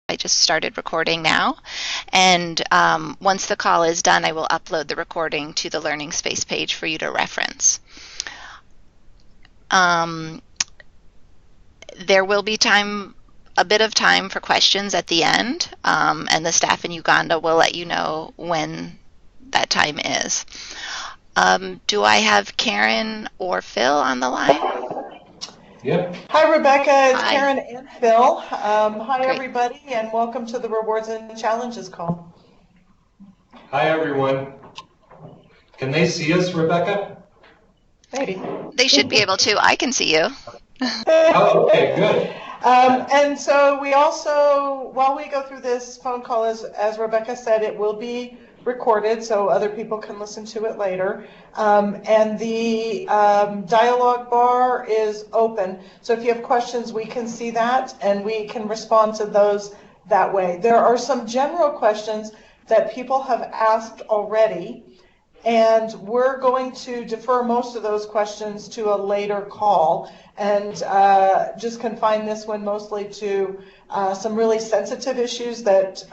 I just started recording now. And once the call is done, I will upload the recording to the Learning Space page for you to reference. There will be a bit of time for questions at the end, and the staff in Uganda will let you know when that time is. Do I have Karen or Phil on the line? Yep. Hi, Rebecca. It's Hi. Karen and Phil. Hi, Great. everybody, and welcome to the Rewards and Challenges call. Hi, everyone. Can they see us, Rebecca? Maybe. They should be able to. I can see you. Oh, okay, good. And so we also, while we go through this phone call, as Rebecca said, it will be recorded so other people can listen to it later. And the dialogue bar is open. So if you have questions, we can see that and we can respond to those that way. There are some general questions that people have asked already, and we're going to defer most of those questions to a later call and just confine this one mostly to some really sensitive issues that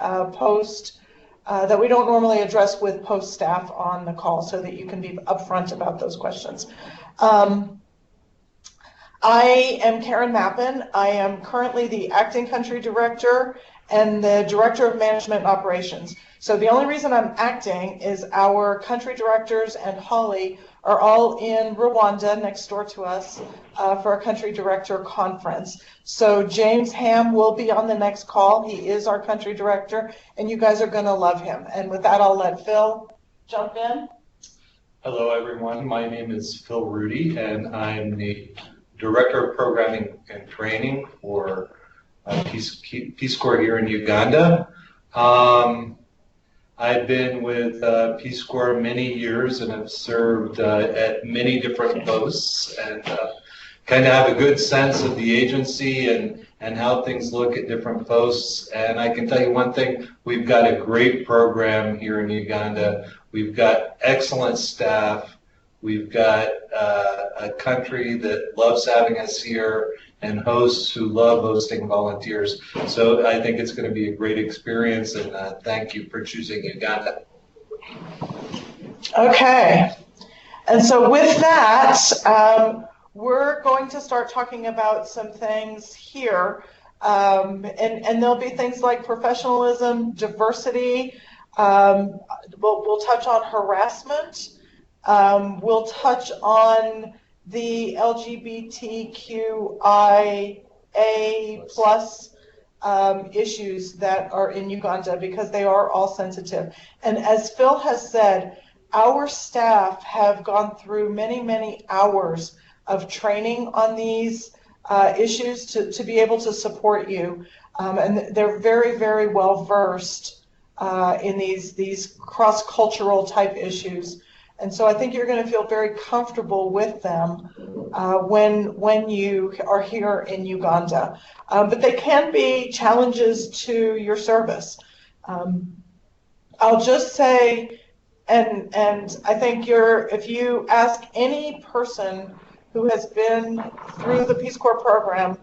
that we don't normally address with post staff on the call, so that you can be upfront about those questions. I am Karen Mappin. I am currently the acting country director and the director of management operations. So the only reason I'm acting is our country directors and Holly are all in Rwanda next door to us for a country director conference. So James Ham will be on the next call. He is our country director, and you guys are going to love him. And with that, I'll let Phil jump in. Hello, everyone. My name is Phil Rudy, and I'm the Director of Programming and Training for Peace Corps here in Uganda. I've been with Peace Corps many years and have served at many different posts, and kind of have a good sense of the agency and how things look at different posts. And I can tell you one thing, we've got a great program here in Uganda. We've got excellent staff. We've got a country that loves having us here and hosts who love hosting volunteers. So I think it's going to be a great experience, and thank you for choosing Uganda. Okay. And so with that, we're going to start talking about some things here. And there'll be things like professionalism, diversity. We'll touch on harassment. We'll touch on the LGBTQIA plus issues that are in Uganda, because they are all sensitive. And as Phil has said, our staff have gone through many, many hours of training on these issues to be able to support you. And they're very, very well versed in these cross-cultural type issues. And so I think you're going to feel very comfortable with them when you are here in Uganda. But they can be challenges to your service. I'll just say, and I think if you ask any person who has been through the Peace Corps program,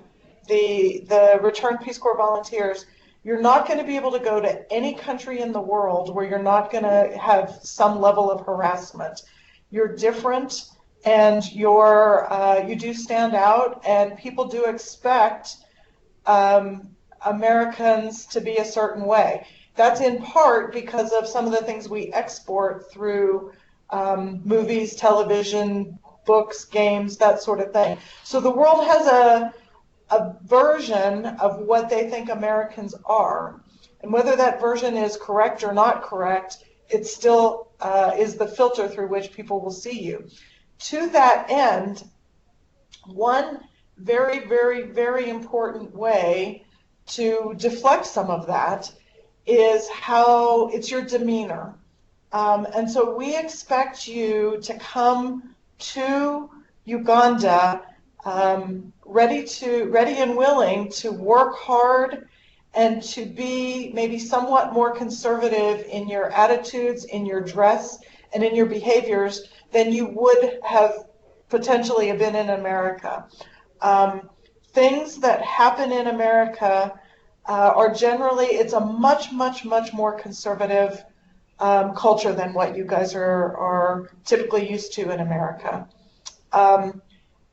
the Returned Peace Corps volunteers, you're not going to be able to go to any country in the world where you're not going to have some level of harassment. You're different, and you do stand out, and people do expect Americans to be a certain way. That's in part because of some of the things we export through movies, television, books, games, that sort of thing. So the world has a version of what they think Americans are. And whether that version is correct or not correct, it still is the filter through which people will see you. To that end, one very, very, very important way to deflect some of that is how it's your demeanor. And so we expect you to come to Uganda ready and willing to work hard and to be maybe somewhat more conservative in your attitudes, in your dress, and in your behaviors than you would have potentially been in America. Things that happen in America are generally, it's a much, much, much more conservative culture than what you guys are typically used to in America.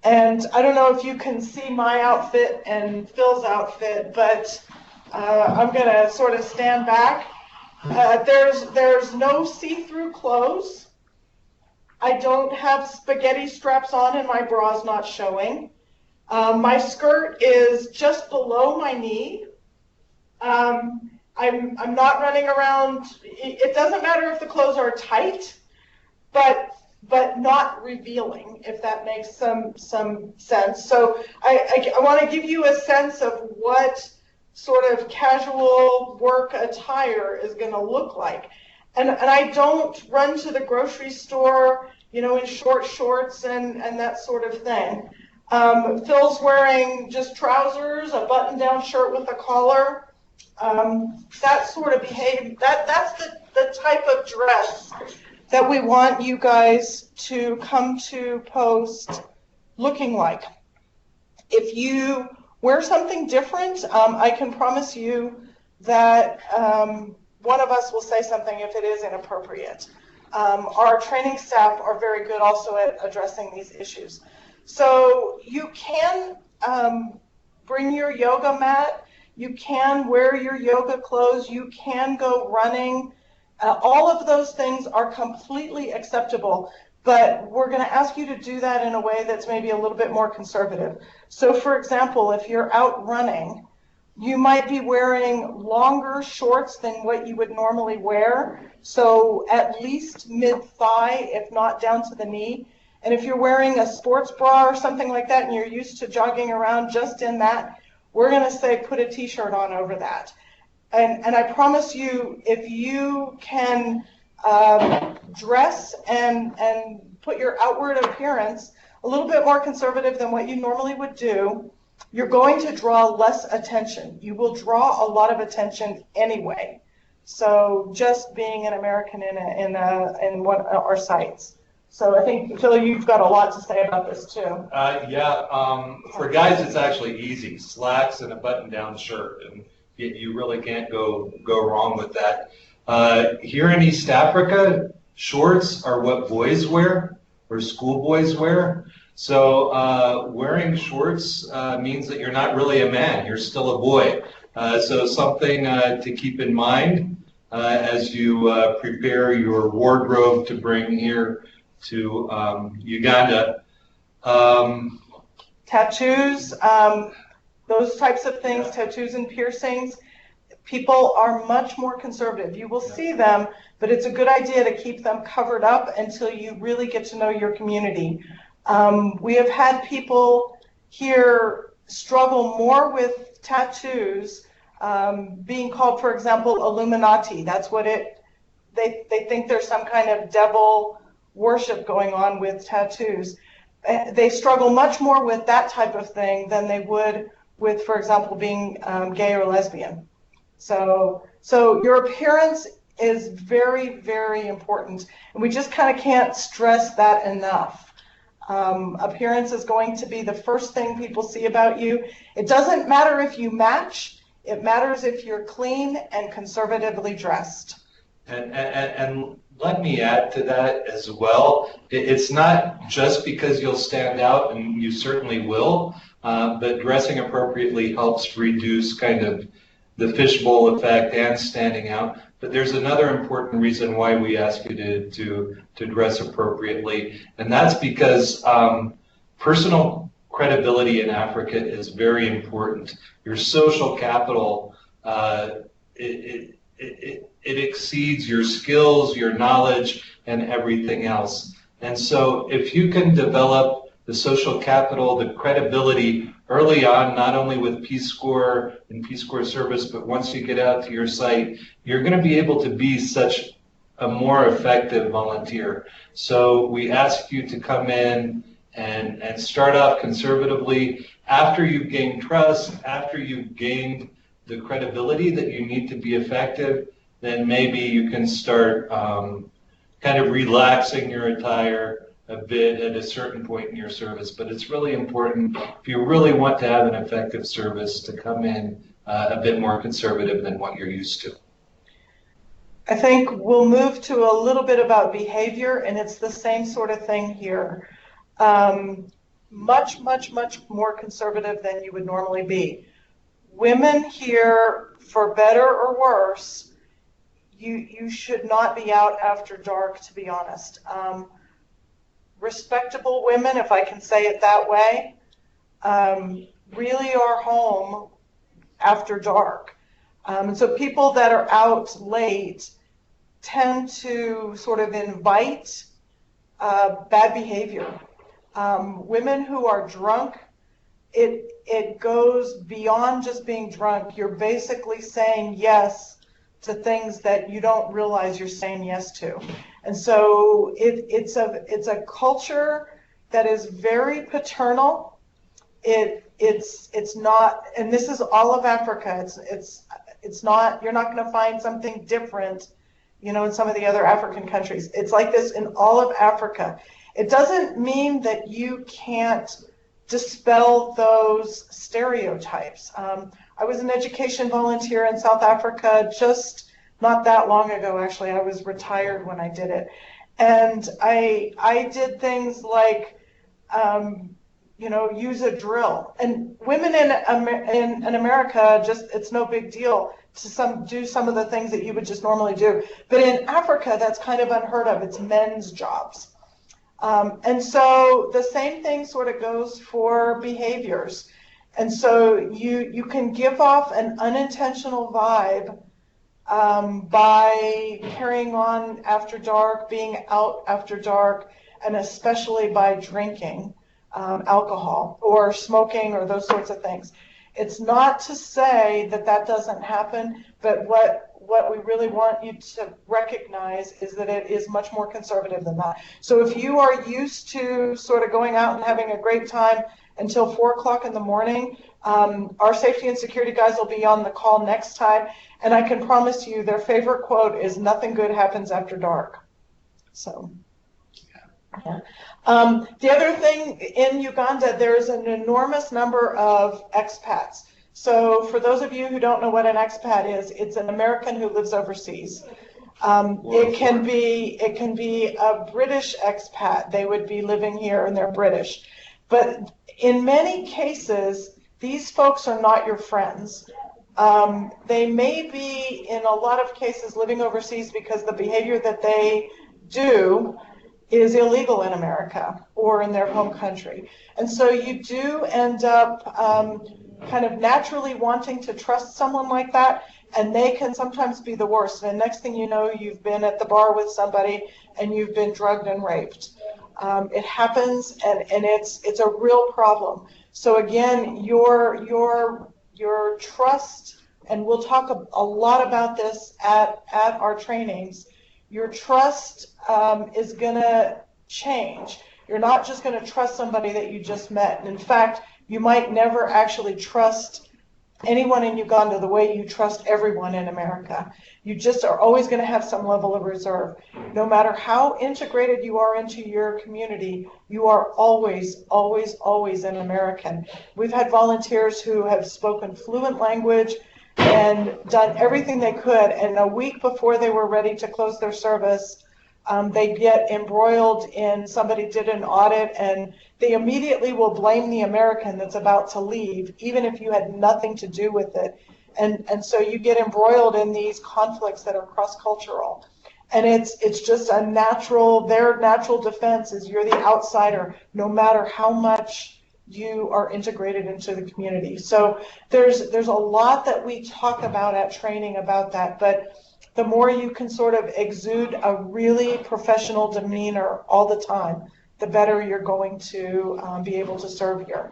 And I don't know if you can see my outfit and Phil's outfit, but I'm going to sort of stand back. There's no see-through clothes. I don't have spaghetti straps on and my bra's not showing. My skirt is just below my knee. I'm not running around. It doesn't matter if the clothes are tight, but not revealing, if that makes some sense. So I want to give you a sense of what sort of casual work attire is going to look like. And I don't run to the grocery store, you know, in short shorts and that sort of thing. Phil's wearing just trousers, a button-down shirt with a collar. That sort of behavior, that's the type of dress that we want you guys to come to post looking like. If you wear something different, I can promise you that one of us will say something if it is inappropriate. Our training staff are very good also at addressing these issues. So you can bring your yoga mat, you can wear your yoga clothes, you can go running. All of those things are completely acceptable, but we're going to ask you to do that in a way that's maybe a little bit more conservative. So for example, if you're out running, you might be wearing longer shorts than what you would normally wear, so at least mid-thigh, if not down to the knee. And if you're wearing a sports bra or something like that and you're used to jogging around just in that, we're going to say put a t-shirt on over that. And I promise you, if you can dress and put your outward appearance a little bit more conservative than what you normally would do, you're going to draw less attention. You will draw a lot of attention anyway. So just being an American in one of our sites. So I think, Phil, you've got a lot to say about this too. For guys, it's actually easy. Slacks and a button-down shirt, and you really can't go wrong with that. Here in East Africa, shorts are what boys wear, or schoolboys wear. So wearing shorts means that you're not really a man, you're still a boy. So something to keep in mind as you prepare your wardrobe to bring here to Uganda. Tattoos, those types of things, tattoos and piercings, people are much more conservative. You will see them, but it's a good idea to keep them covered up until you really get to know your community. We have had people here struggle more with tattoos, being called, for example, Illuminati. That's what they think there's some kind of devil worship going on with tattoos. They struggle much more with that type of thing than they would with, for example, being gay or lesbian. So your appearance is very, very important, and we just kind of can't stress that enough. Appearance is going to be the first thing people see about you. It doesn't matter if you match, it matters if you're clean and conservatively dressed. And let me add to that as well. It's not just because you'll stand out, and you certainly will, but dressing appropriately helps reduce kind of the fishbowl effect and standing out. But there's another important reason why we ask you to dress appropriately, and that's because personal credibility in Africa is very important. Your social capital, it exceeds your skills, your knowledge, and everything else. And so if you can develop the social capital, the credibility early on, not only with Peace Corps and Peace Corps service, but once you get out to your site, you're going to be able to be such a more effective volunteer. So we ask you to come in and start off conservatively. After you've gained trust, after you've gained the credibility that you need to be effective, then maybe you can start kind of relaxing your attire a bit at a certain point in your service. But it's really important, if you really want to have an effective service, to come in a bit more conservative than what you're used to. I think we'll move to a little bit about behavior, and it's the same sort of thing here. Much, much, much more conservative than you would normally be. Women here, for better or worse, you should not be out after dark, to be honest. Respectable women, if I can say it that way, really are home after dark. And so people that are out late tend to sort of invite bad behavior. Women who are drunk, it goes beyond just being drunk. You're basically saying yes to things that you don't realize you're saying yes to. And so it's a culture that is very paternal. It's not, and this is all of Africa. It's not, you're not going to find something different, you know, in some of the other African countries. It's like this in all of Africa. It doesn't mean that you can't dispel those stereotypes. I was an education volunteer in South Africa just not that long ago, actually. I was retired when I did it. And I did things like, you know, use a drill. And women in America, just, it's no big deal to do some of the things that you would just normally do. But in Africa, that's kind of unheard of. It's men's jobs. And so the same thing sort of goes for behaviors. And so you can give off an unintentional vibe by carrying on after dark, being out after dark, and especially by drinking alcohol or smoking or those sorts of things. It's not to say that that doesn't happen, but what we really want you to recognize is that it is much more conservative than that. So if you are used to sort of going out and having a great time until 4 o'clock in the morning, our safety and security guys will be on the call next time, and I can promise you their favorite quote is, "Nothing good happens after dark." So, yeah. The other thing in Uganda, there's an enormous number of expats. So for those of you who don't know what an expat is, it's an American who lives overseas. It can be a British expat. They would be living here and they're British. But in many cases, these folks are not your friends. They may be, in a lot of cases, living overseas because the behavior that they do is illegal in America or in their home country. And so you do end up kind of naturally wanting to trust someone like that, and they can sometimes be the worst. And the next thing you know, you've been at the bar with somebody and you've been drugged and raped. It happens, and it's a real problem. So again, your trust, and we'll talk a lot about this at our trainings, your trust is going to change. You're not just going to trust somebody that you just met. And in fact, you might never actually trust anyone in Uganda the way you trust everyone in America. You just are always going to have some level of reserve. No matter how integrated you are into your community, you are always, always, always an American. We've had volunteers who have spoken fluent language and done everything they could, and a week before they were ready to close their service, they get embroiled in, somebody did an audit, and they immediately will blame the American that's about to leave, even if you had nothing to do with it. And so you get embroiled in these conflicts that are cross-cultural. And it's just a natural, their natural defense is you're the outsider, no matter how much you are integrated into the community. So there's a lot that we talk about at training about that, but the more you can sort of exude a really professional demeanor all the time, the better you're going to be able to serve here.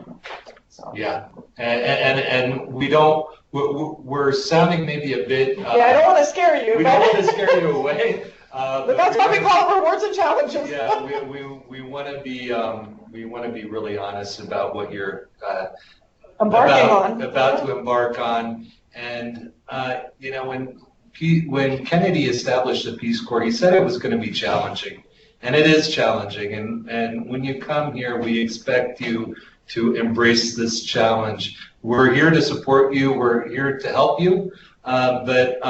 So. Yeah, and we're sounding maybe a bit. Yeah, I don't want to scare you. We don't want to scare you away. But that's why we call it rewards and challenges. Yeah, we want to be really honest about what you're about to embark on. And you know, when Kennedy established the Peace Corps, he said it was going to be challenging, and it is challenging. And when you come here, we expect you to embrace this challenge we're here to support you. We're here to help you. But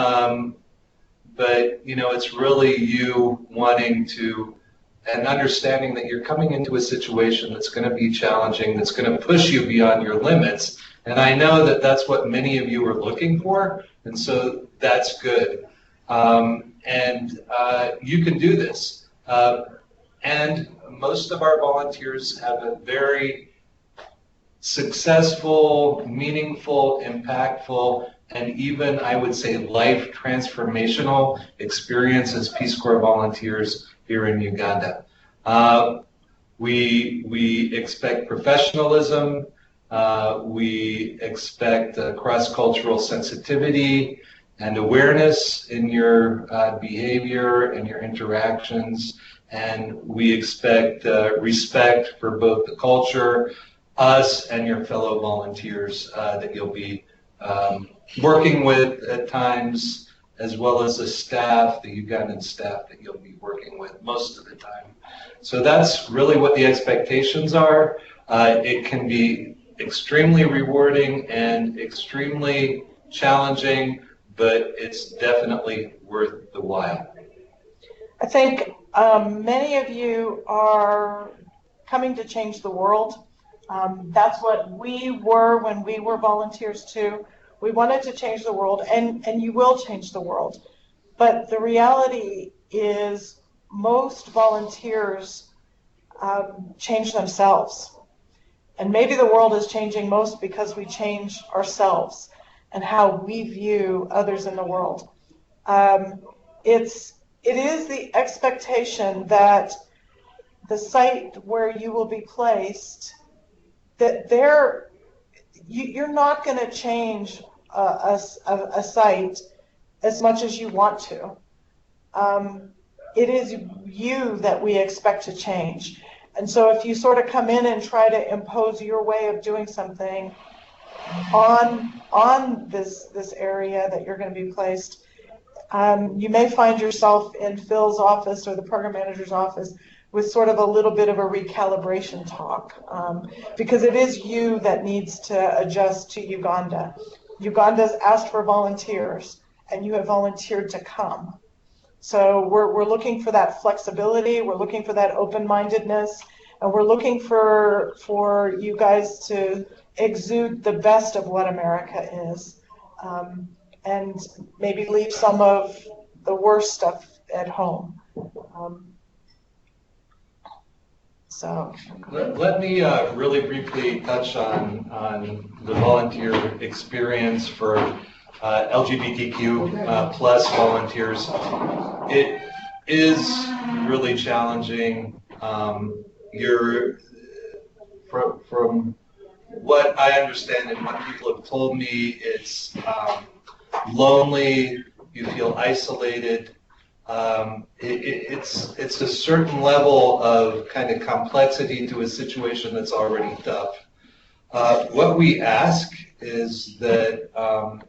you know, it's really you wanting to and understanding that you're coming into a situation that's going to be challenging, that's going to push you beyond your limits. And I know that that's what many of you are looking for, and so that's good. You can do this. And most of our volunteers have a very successful, meaningful, impactful, and even, I would say, life transformational experience as Peace Corps volunteers here in Uganda. We expect professionalism, we expect cross-cultural sensitivity and awareness in your behavior and your interactions, and we expect respect for both the culture, us, and your fellow volunteers that you'll be working with at times, as well as the staff, the Ugandan staff that you'll be working with most of the time. So that's really what the expectations are. It can be extremely rewarding and extremely challenging, but it's definitely worth the while. I think many of you are coming to change the world. That's what we were when we were volunteers too. We wanted to change the world, and you will change the world. But the reality is most volunteers change themselves. And maybe the world is changing most because we change ourselves and how we view others in the world. It is the expectation that the site where you will be placed, that you're not going to change a site as much as you want to. It is you that we expect to change. And so if you sort of come in and try to impose your way of doing something on this area that you're going to be placed, you may find yourself in Phil's office or the program manager's office with sort of a little bit of a recalibration talk, because it is you that needs to adjust to Uganda. Uganda's asked for volunteers, and you have volunteered to come. So we're looking for that flexibility, we're looking for that open-mindedness, and we're looking for you guys to exude the best of what America is, and maybe leave some of the worst stuff at home. Let me really briefly touch on the volunteer experience for LGBTQ plus volunteers. It is really challenging. From what I understand and what people have told me, it's lonely, you feel isolated. It's a certain level of kind of complexity to a situation that's already tough. What we ask is that,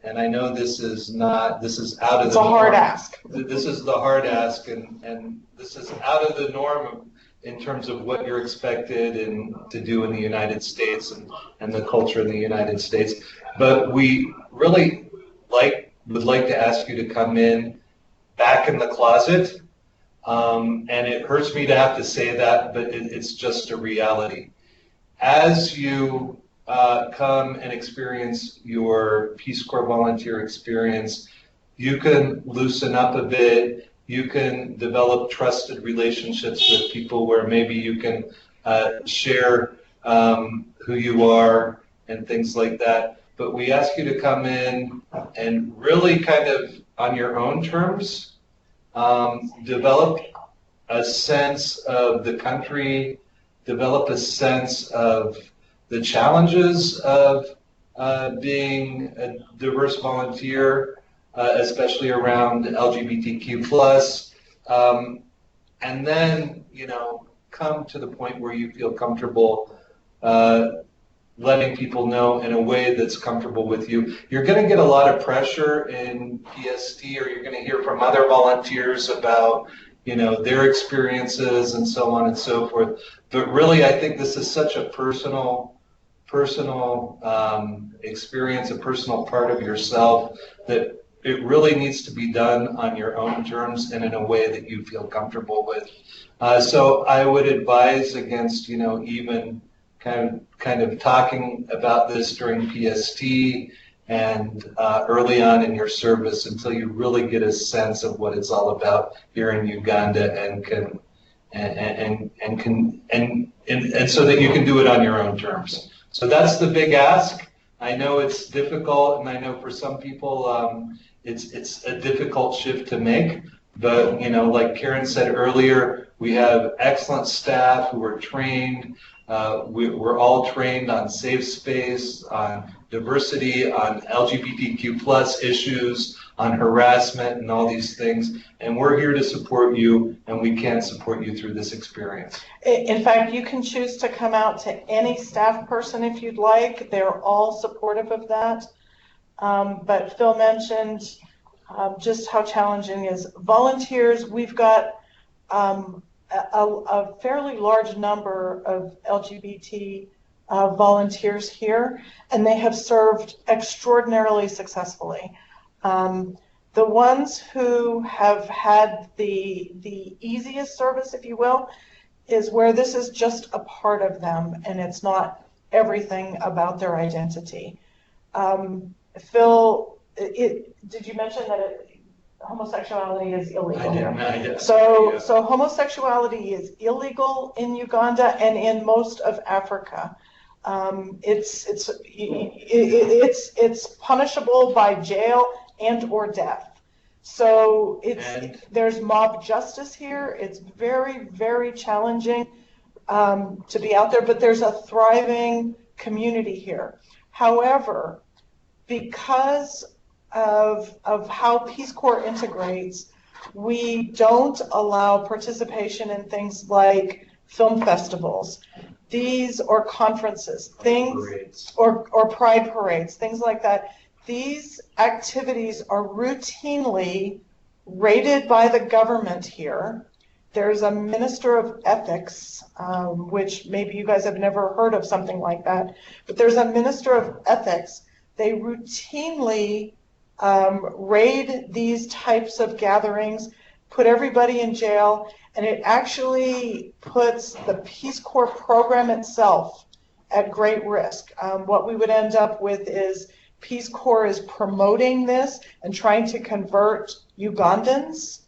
and I know this is out of the norm. It's a hard ask. This is the hard ask, and this is out of the norm in terms of what you're expected to do in the United States and the culture in the United States. But we really would like to ask you to come in back in the closet, and it hurts me to have to say that, but it's just a reality. As you come and experience your Peace Corps volunteer experience, you can loosen up a bit, you can develop trusted relationships with people where maybe you can share who you are and things like that. But we ask you to come in and really kind of on your own terms, develop a sense of the country, develop a sense of the challenges of being a diverse volunteer, especially around LGBTQ plus, and then, come to the point where you feel comfortable letting people know in a way that's comfortable with you. You're going to get a lot of pressure in PST, or you're going to hear from other volunteers about, their experiences and so on and so forth. But really, I think this is such a personal personal experience, a personal part of yourself, that it really needs to be done on your own terms and in a way that you feel comfortable with. So I would advise against, even kind of talking about this during PST and early on in your service until you really get a sense of what it's all about here in Uganda and can and so that you can do it on your own terms. So that's the big ask. I know it's difficult, and I know for some people it's a difficult shift to make. But like Karen said earlier, we have excellent staff who are trained. We're all trained on safe space, on diversity, on LGBTQ plus issues, on harassment and all these things. And we're here to support you, and we can support you through this experience. In fact, you can choose to come out to any staff person if you'd like. They're all supportive of that. But Phil mentioned just how challenging it is. Volunteers, we've got a fairly large number of LGBT volunteers here, and they have served extraordinarily successfully. The ones who have had the easiest service, if you will, is where this is just a part of them and it's not everything about their identity. Phil, did you mention that homosexuality is illegal? I did. So homosexuality is illegal in Uganda and in most of Africa. It's punishable by jail and or death. So there's mob justice here. It's very, very challenging to be out there, but there's a thriving community here. However, because of how Peace Corps integrates, we don't allow participation in things like film festivals, or conferences, or pride parades, things like that. These activities are routinely rated by the government here. There's a minister of ethics, which maybe you guys have never heard of something like that, but there's a minister of ethics. They routinely raid these types of gatherings, put everybody in jail, and it actually puts the Peace Corps program itself at great risk. What we would end up with is Peace Corps is promoting this and trying to convert Ugandans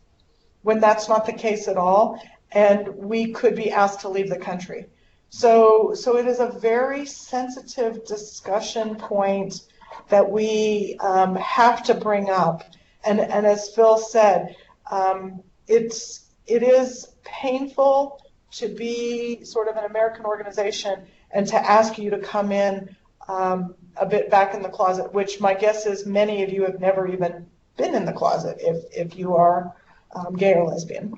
when that's not the case at all, and we could be asked to leave the country. So it is a very sensitive discussion point that we have to bring up. And as Phil said, it is painful to be sort of an American organization and to ask you to come in a bit back in the closet, which my guess is many of you have never even been in the closet if you are gay or lesbian.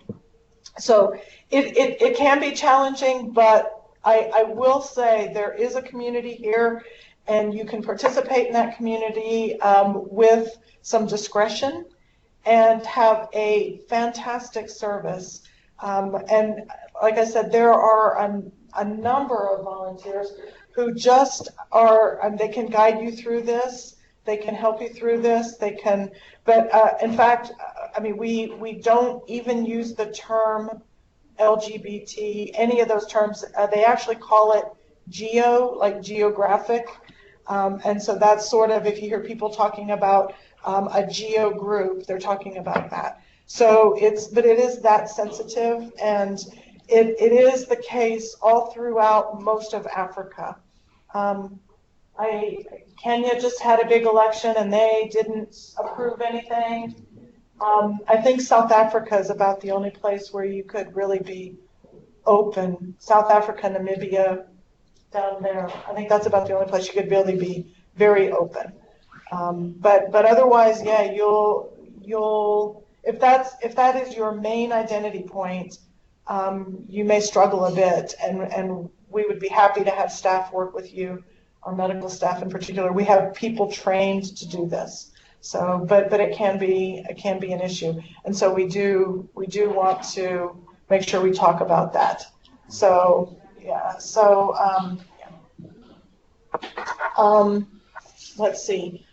So it can be challenging, but I will say there is a community here, and you can participate in that community with some discretion and have a fantastic service. And like I said, there are a number of volunteers who just they can guide you through this, they can help you through this, but in fact, I mean, we don't even use the term LGBT, any of those terms. They actually call it like geographic. And so that's sort of, if you hear people talking about a geo group, they're talking about that. So but it is that sensitive, and it is the case all throughout most of Africa. Kenya just had a big election and they didn't approve anything. I think South Africa is about the only place where you could really be open. South Africa, Namibia, down there. I think that's about the only place you could really be very open. But otherwise, yeah, you'll if that is your main identity point, you may struggle a bit, and we would be happy to have staff work with you, our medical staff in particular. We have people trained to do this. So, but it can be an issue, and so we do want to make sure we talk about that. So yeah. So Let's see.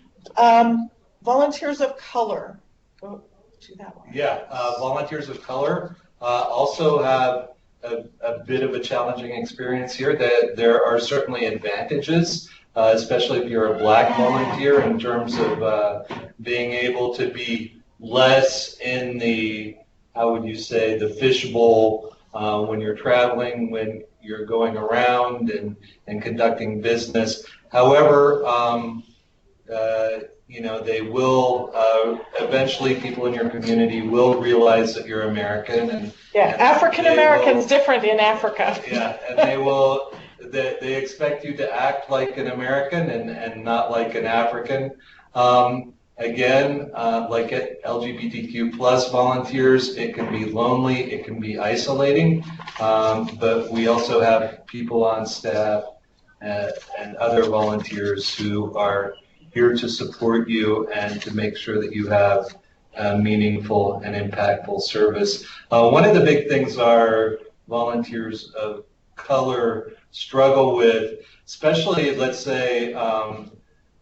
Volunteers of color. Go to that one. Yeah, volunteers of color also have a bit of a challenging experience here. That there are certainly advantages, especially if you're a black volunteer, in terms of being able to be less in the, how would you say, the fishbowl when you're traveling, when you're going around and conducting business. However, you know, they will eventually, people in your community will realize that you're American. And African Americans different in Africa. Yeah, and they expect you to act like an American and not like an African. Again, like LGBTQ plus volunteers, it can be lonely, it can be isolating, but we also have people on staff and other volunteers who are here to support you and to make sure that you have meaningful and impactful service. One of the big things our volunteers of color struggle with, especially, let's say,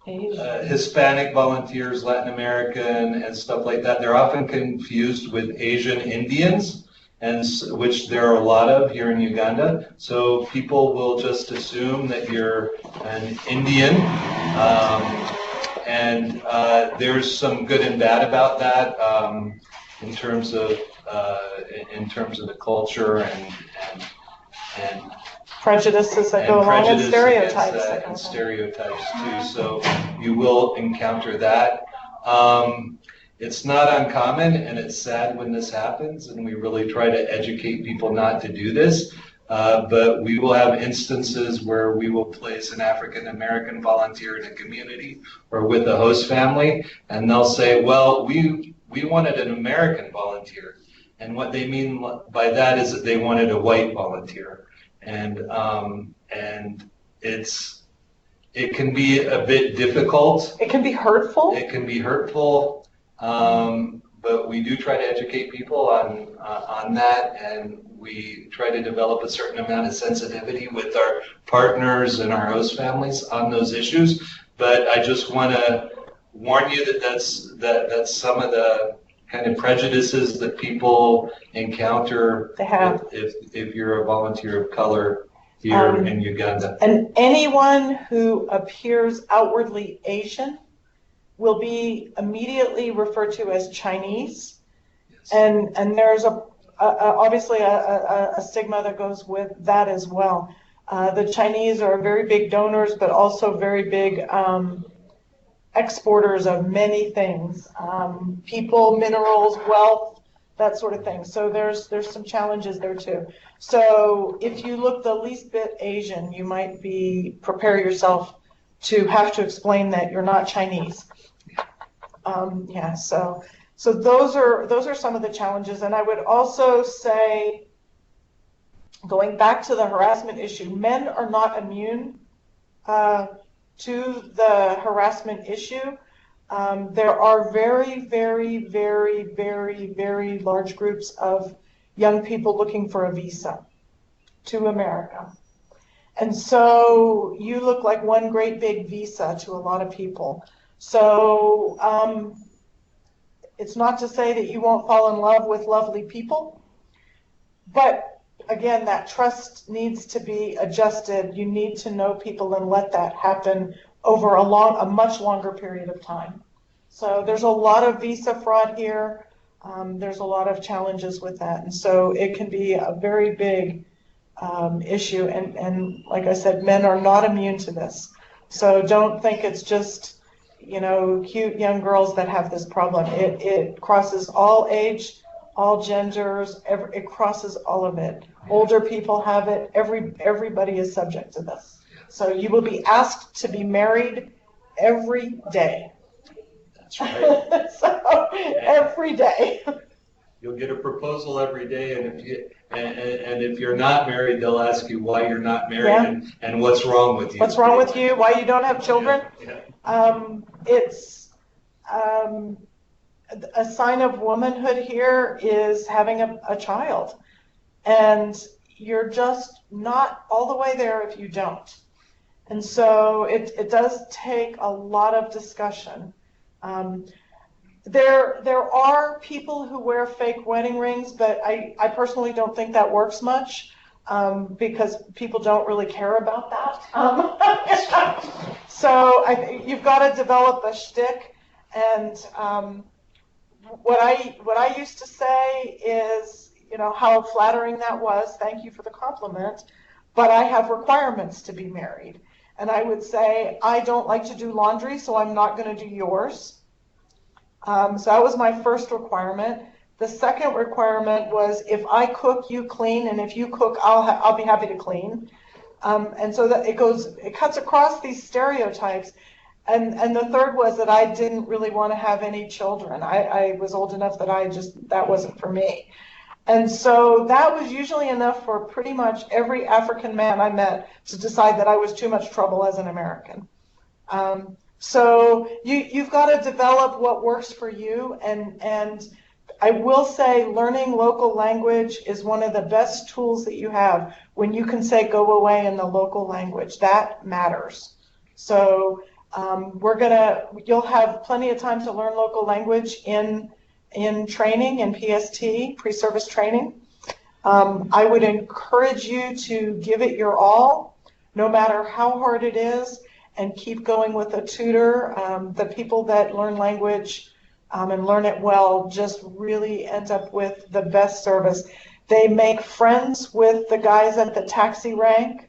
Hispanic volunteers, Latin American, and stuff like that, they're often confused with Asian Indians, and which there are a lot of here in Uganda. So people will just assume that you're an Indian, and there's some good and bad about that in terms of the culture and prejudices that go along, and stereotypes. And stereotypes too. So you will encounter that. It's not uncommon, and it's sad when this happens, and we really try to educate people not to do this. But we will have instances where we will place an African American volunteer in a community or with a host family, and they'll say, well, we wanted an American volunteer. And what they mean by that is that they wanted a white volunteer. And it can be a bit difficult. It can be hurtful. It can be hurtful, but we do try to educate people on that, and we try to develop a certain amount of sensitivity with our partners and our host families on those issues. But I just want to warn you that that's some of the kind of prejudices that people encounter if you're a volunteer of color here in Uganda. And anyone who appears outwardly Asian will be immediately referred to as Chinese. Yes. And there's obviously a stigma that goes with that as well. The Chinese are very big donors, but also very big exporters of many things, people, minerals, wealth, that sort of thing. So there's some challenges there too. So if you look the least bit Asian, you might prepare yourself to have to explain that you're not Chinese. So those are some of the challenges. And I would also say, going back to the harassment issue, men are not immune to the harassment issue. There are very, very, very, very, very large groups of young people looking for a visa to America. And so you look like one great big visa to a lot of people. So it's not to say that you won't fall in love with lovely people, but again, that trust needs to be adjusted. You need to know people and let that happen over a much longer period of time. So there's a lot of visa fraud here. There's a lot of challenges with that. And so it can be a very big issue. And like I said, men are not immune to this. So don't think it's just, cute young girls that have this problem. It crosses all age, all genders, it crosses all of it. Older people have it. Everybody is subject to this. So you will be asked to be married every day. That's right. So every day. You'll get a proposal every day, and if you're not married, they'll ask you why you're not married and what's wrong with you. What's wrong with you? Why you don't have children? Yeah. It's a sign of womanhood here is having a child, and you're just not all the way there if you don't. And so it does take a lot of discussion. Um, there are people who wear fake wedding rings, but I personally don't think that works much, because people don't really care about that. So you've got to develop a shtick. And what I used to say is, how flattering that was. Thank you for the compliment, but I have requirements to be married. And I would say, I don't like to do laundry, so I'm not going to do yours. So that was my first requirement. The second requirement was, if I cook, you clean, and if you cook, I'll be happy to clean. And so that it cuts across these stereotypes. And the third was that I didn't really want to have any children. I was old enough that that wasn't for me. And so that was usually enough for pretty much every African man I met to decide that I was too much trouble as an American. So you've got to develop what works for you, and I will say learning local language is one of the best tools that you have when you can say go away in the local language. That matters. So you'll have plenty of time to learn local language in training, in PST, pre-service training. I would encourage you to give it your all, no matter how hard it is, and keep going with a tutor. The people that learn language and learn it well just really end up with the best service. They make friends with the guys at the taxi rank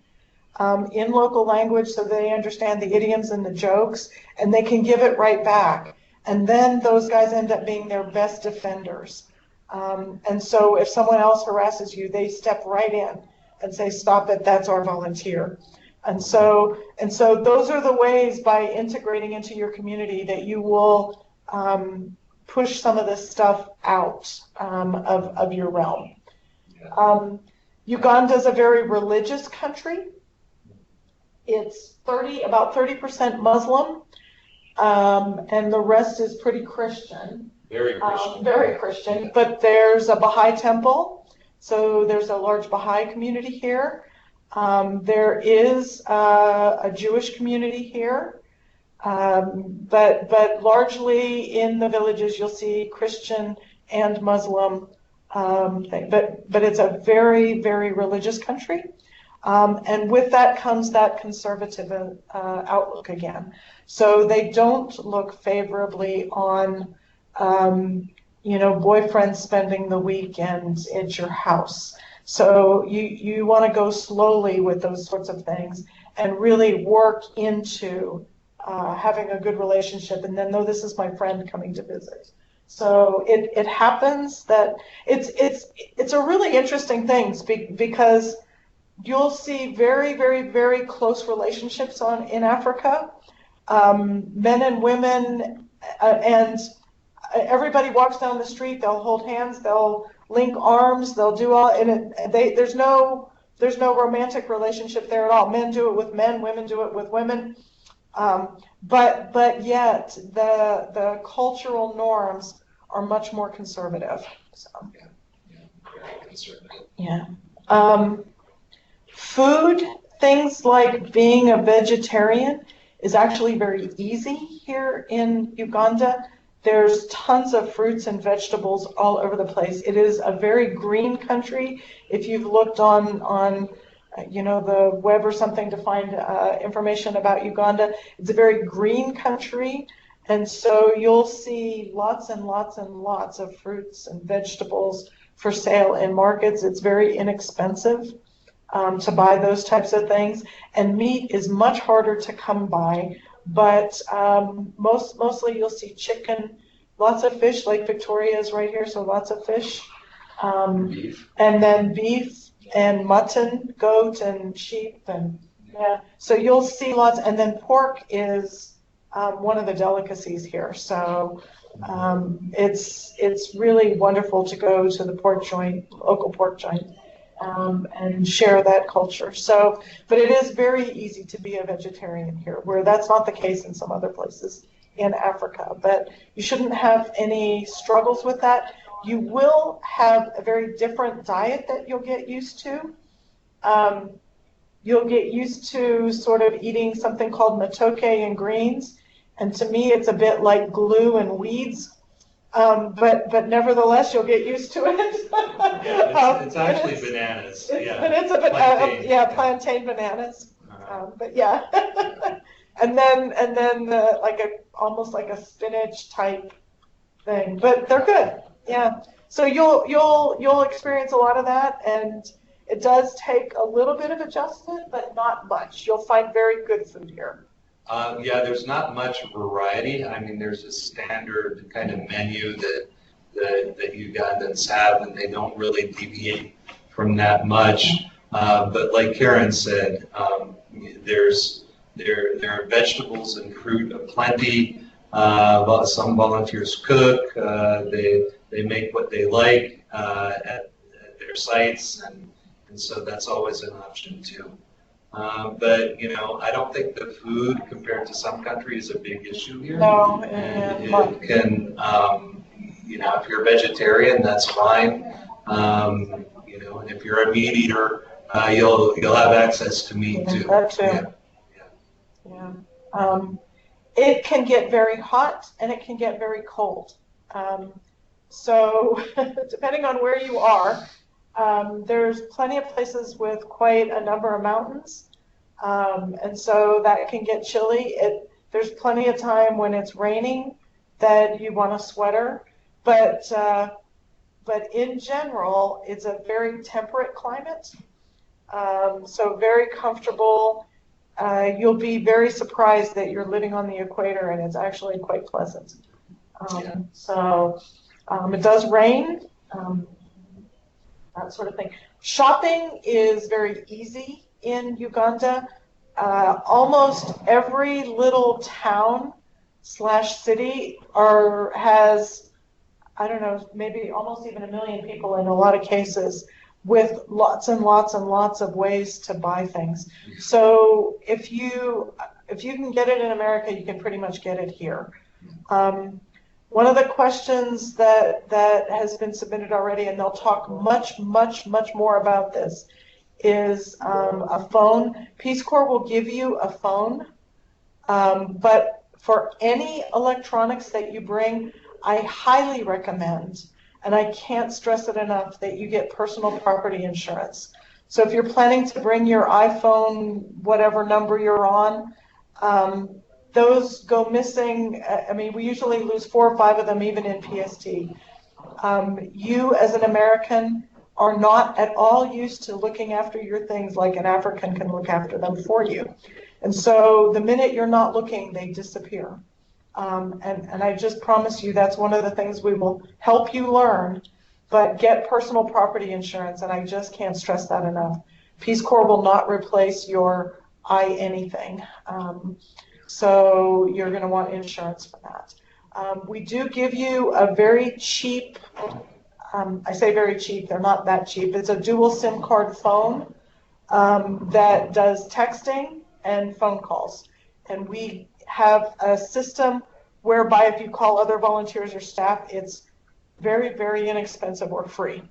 in local language, so they understand the idioms and the jokes, and they can give it right back. And then those guys end up being their best defenders. And so if someone else harasses you, they step right in and say, stop it, that's our volunteer. And so those are the ways, by integrating into your community, that you will push some of this stuff out of your realm. Uganda is a very religious country. It's about 30% Muslim, and the rest is pretty Christian. Very Christian. Very Christian. But there's a Baha'i temple, so there's a large Baha'i community here. There is a Jewish community here, but largely in the villages you'll see Christian and Muslim thing. But it's a very, very religious country. And with that comes that conservative outlook again. So they don't look favorably on, boyfriends spending the weekend at your house. So you want to go slowly with those sorts of things and really work into having a good relationship, and then, no, this is my friend coming to visit. So it happens that it's a really interesting thing, because you'll see very, very, very close relationships in Africa. Men and women, and everybody walks down the street, they'll hold hands, they'll link arms, they'll do all, and there's no romantic relationship there at all. Men do it with men, women do it with women. But yet the cultural norms are much more conservative. So. Yeah, very conservative. Yeah. Food, things like being a vegetarian is actually very easy here in Uganda. There's tons of fruits and vegetables all over the place. It is a very green country. If you've looked on the web or something to find information about Uganda, it's a very green country. And so you'll see lots and lots and lots of fruits and vegetables for sale in markets. It's very inexpensive to buy those types of things. And meat is much harder to come by. But mostly you'll see chicken, lots of fish. Lake Victoria is right here, so lots of fish. Beef. And then beef and mutton, goat and sheep, and yeah. So you'll see lots. And then pork is one of the delicacies here. So it's really wonderful to go to the local pork joint. And share that culture. So, but it is very easy to be a vegetarian here, where that's not the case in some other places in Africa. But you shouldn't have any struggles with that. You will have a very different diet that you'll get used to. you'll get used to sort of eating something called matoke and greens. And to me, it's a bit like glue and weeds. But nevertheless, you'll get used to it. It's actually bananas. But it's plantain. Plantain bananas. But yeah, and then like almost like a spinach type thing. But they're good. Yeah. So you'll experience a lot of that, and it does take a little bit of adjustment, but not much. You'll find very good food here. Yeah, there's not much variety. I mean, there's a standard kind of menu that Ugandans have, and they don't really deviate from that much. But like Karen said, there are vegetables and fruit aplenty. Some volunteers cook. They make what they like at their sites, and so that's always an option too. But I don't think the food compared to some countries is a big issue here. No, and it can, if you're a vegetarian, that's fine. And if you're a meat eater, you'll have access to meat too. That too. Yeah. It can get very hot and it can get very cold. So depending on where you are, there's plenty of places with quite a number of mountains. And so that can get chilly. There's plenty of time when it's raining that you want a sweater, but in general, it's a very temperate climate, so very comfortable. You'll be very surprised that you're living on the equator, and it's actually quite pleasant. So it does rain, that sort of thing. Shopping is very easy in Uganda. Almost every little town / city has, I don't know, maybe almost even 1 million people in a lot of cases, with lots and lots and lots of ways to buy things. So if you can get it in America, you can pretty much get it here. One of the questions that has been submitted already, and they'll talk much, much, much more about this, is a phone. Peace Corps will give you a phone, but for any electronics that you bring, I highly recommend, and I can't stress it enough, that you get personal property insurance. So if you're planning to bring your iPhone, whatever number you're on, those go missing. I mean, we usually lose 4 or 5 of them, even in PST. You, as an American, are not at all used to looking after your things like an African can look after them for you. And so the minute you're not looking, they disappear. And I just promise you that's one of the things we will help you learn, but get personal property insurance, and I just can't stress that enough. Peace Corps will not replace your anything. So you're going to want insurance for that. We do give you a very cheap, I say very cheap, they're not that cheap. It's a dual SIM card phone that does texting and phone calls. And we have a system whereby if you call other volunteers or staff, it's very, very inexpensive or free.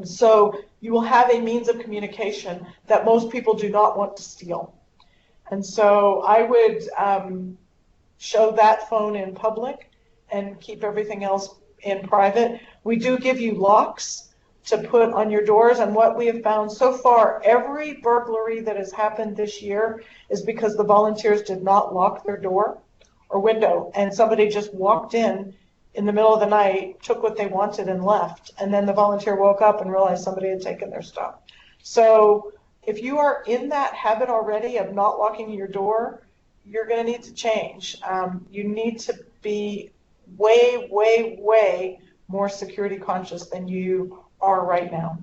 So you will have a means of communication that most people do not want to steal. And so I would show that phone in public and keep everything else in private. We do give you locks to put on your doors, and what we have found so far, every burglary that has happened this year is because the volunteers did not lock their door or window, and somebody just walked in the middle of the night, took what they wanted and left, and then the volunteer woke up and realized somebody had taken their stuff. So if you are in that habit already of not locking your door, you're going to need to change. You need to be way, way, way more security conscious than you are right now.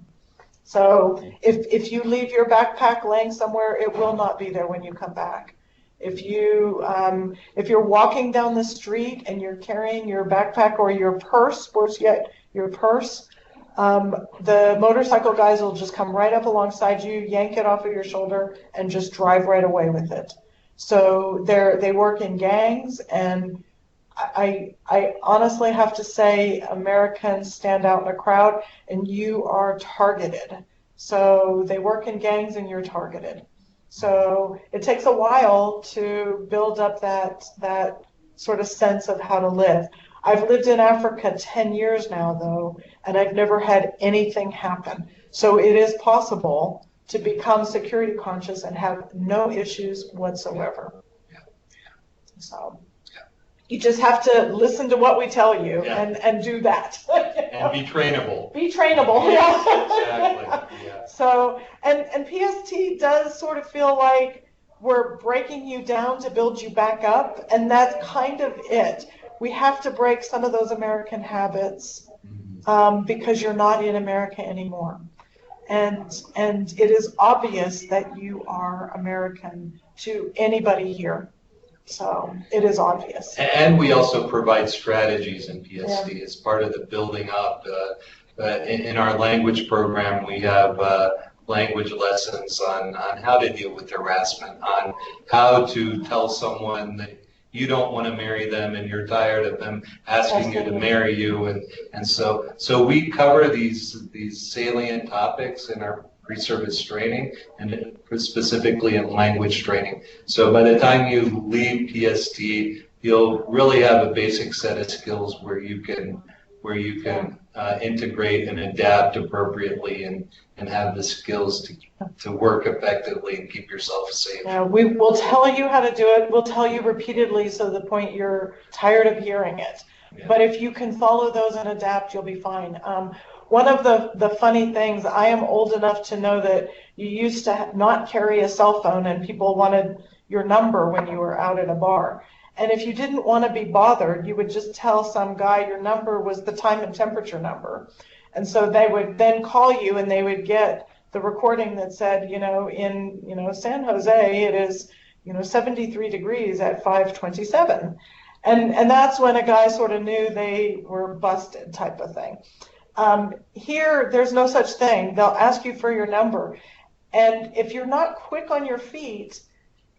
So if you leave your backpack laying somewhere, it will not be there when you come back. If you're walking down the street and you're carrying your backpack or your purse, your purse, the motorcycle guys will just come right up alongside you, yank it off of your shoulder, and just drive right away with it. So they work in gangs, and I honestly have to say Americans stand out in a crowd, and you are targeted. So they work in gangs and you're targeted. So it takes a while to build up that sort of sense of how to live. I've lived in Africa 10 years now, though, and I've never had anything happen. So it is possible to become security conscious and have no issues whatsoever. So you just have to listen to what we tell you and do that. And be trainable. Be trainable, yeah. Exactly. Yeah. So, and PST does sort of feel like we're breaking you down to build you back up, and that's kind of it. We have to break some of those American habits because you're not in America anymore. And it is obvious that you are American to anybody here. So it is obvious. And we also provide strategies in PST as part of the building up. In our language program, we have language lessons on how to deal with harassment, on how to tell someone that you don't want to marry them and you're tired of them asking you to marry you. And so we cover these salient topics in our pre-service training and specifically in language training. So by the time you leave PST, you'll really have a basic set of skills where you can integrate and adapt appropriately and have the skills to work effectively and keep yourself safe. Yeah, we will tell you how to do it. We'll tell you repeatedly so to the point you're tired of hearing it. Yeah. But if you can follow those and adapt, you'll be fine. One of the funny things, I am old enough to know that you used to not carry a cell phone and people wanted your number when you were out at a bar. And if you didn't want to be bothered, you would just tell some guy your number was the time and temperature number. And so they would then call you and they would get the recording that said, in San Jose, it is, 73 degrees at 5:27. And that's when a guy sort of knew they were busted type of thing. Here, there's no such thing. They'll ask you for your number. And if you're not quick on your feet,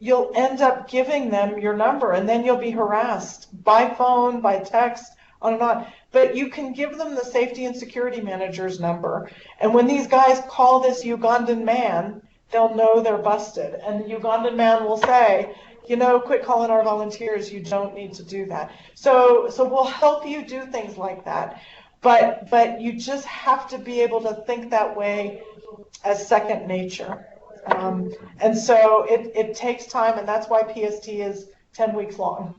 you'll end up giving them your number, and then you'll be harassed by phone, by text, on and on. But you can give them the safety and security manager's number. And when these guys call this Ugandan man, they'll know they're busted. And the Ugandan man will say, quit calling our volunteers. You don't need to do that. So we'll help you do things like that. But you just have to be able to think that way as second nature. And so it takes time, and that's why PST is 10 weeks long.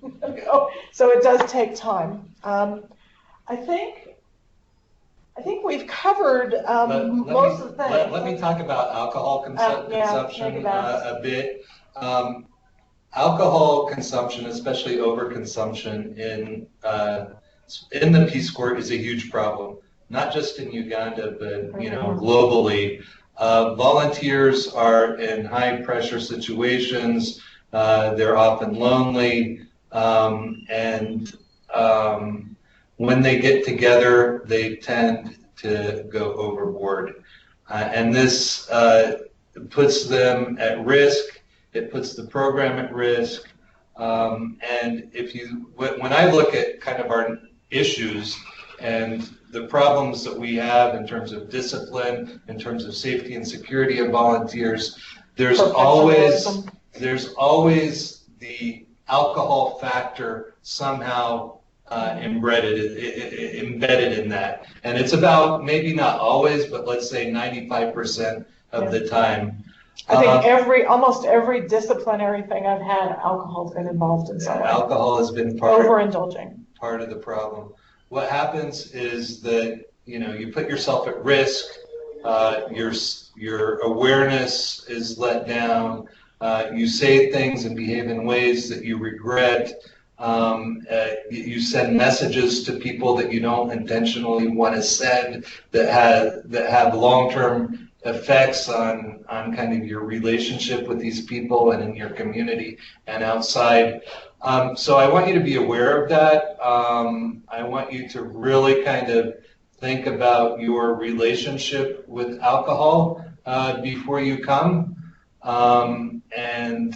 So it does take time. I think we've covered most of the things. Let me talk about alcohol consumption a bit. Alcohol consumption, especially overconsumption in the Peace Corps, is a huge problem. Not just in Uganda, but globally. Volunteers are in high pressure situations. They're often lonely, and when they get together, they tend to go overboard. And this puts them at risk. It puts the program at risk. And when I look at kind of our issues and the problems that we have in terms of discipline, in terms of safety and security of volunteers, there's always the alcohol factor somehow embedded in that. And it's about, maybe not always, but let's say 95% of the time. I think almost every disciplinary thing I've had, alcohol's been involved in some way. Alcohol has been overindulging. Part of the problem. What happens is that you put yourself at risk. Your awareness is let down. You say things and behave in ways that you regret. You send messages to people that you don't intentionally want to send that have long-term effects on kind of your relationship with these people and in your community and outside. So I want you to be aware of that. I want you to really kind of think about your relationship with alcohol before you come, and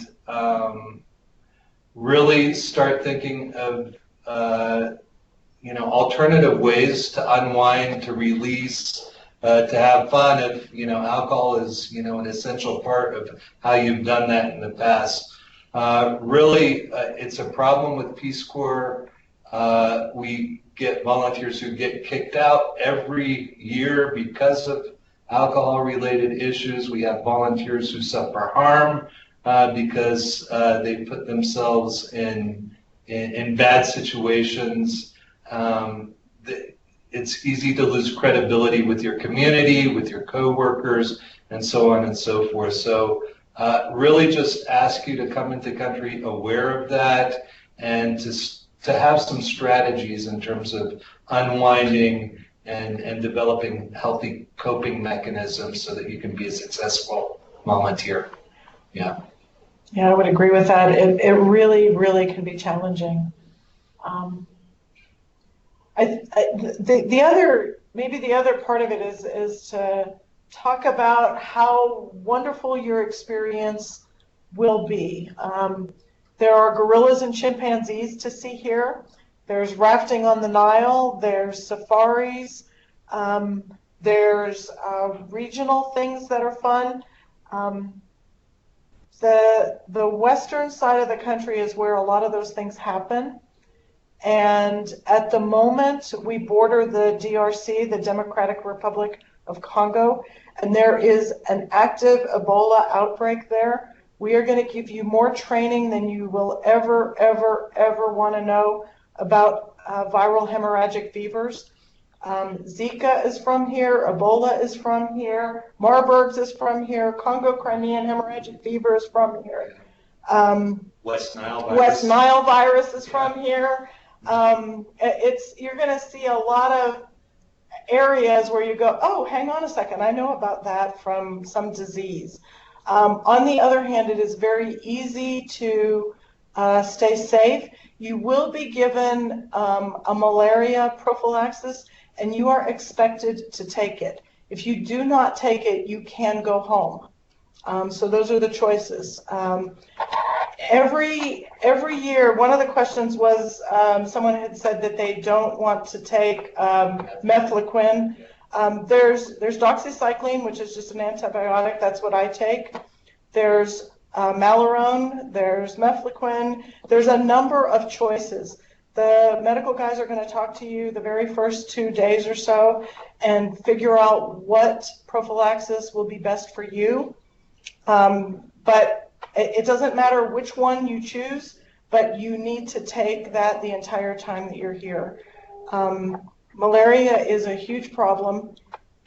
really start thinking of alternative ways to unwind, to release, to have fun if, alcohol is, an essential part of how you've done that in the past. Really, it's a problem with Peace Corps. We get volunteers who get kicked out every year because of alcohol-related issues. We have volunteers who suffer harm because they put themselves in bad situations. It's easy to lose credibility with your community, with your coworkers, and so on and so forth. So really just ask you to come into country aware of that and to have some strategies in terms of unwinding and developing healthy coping mechanisms so that you can be a successful volunteer. Yeah. Yeah, I would agree with that. It really, really can be challenging. The other part of it is to talk about how wonderful your experience will be. There are gorillas and chimpanzees to see here. There's rafting on the Nile. There's safaris. There's regional things that are fun. The western side of the country is where a lot of those things happen. And at the moment, we border the DRC, the Democratic Republic of Congo, and there is an active Ebola outbreak there. We are going to give you more training than you will ever want to know about viral hemorrhagic fevers. Zika is from here, Ebola is from here, Marburg's is from here, Congo Crimean hemorrhagic fever is from here. West Nile virus. West Nile virus is from here. You're going to see a lot of areas where you go, oh, hang on a second, I know about that from some disease. On the other hand, it is very easy to stay safe. You will be given a malaria prophylaxis, and you are expected to take it. If you do not take it, you can go home. So those are the choices. Every year, one of the questions was someone had said that they don't want to take mefloquine. There's doxycycline, which is just an antibiotic. That's what I take. There's Malarone. There's mefloquine. There's a number of choices. The medical guys are going to talk to you the very first 2 days or so and figure out what prophylaxis will be best for you. But it doesn't matter which one you choose, but you need to take that the entire time that you're here. Malaria is a huge problem,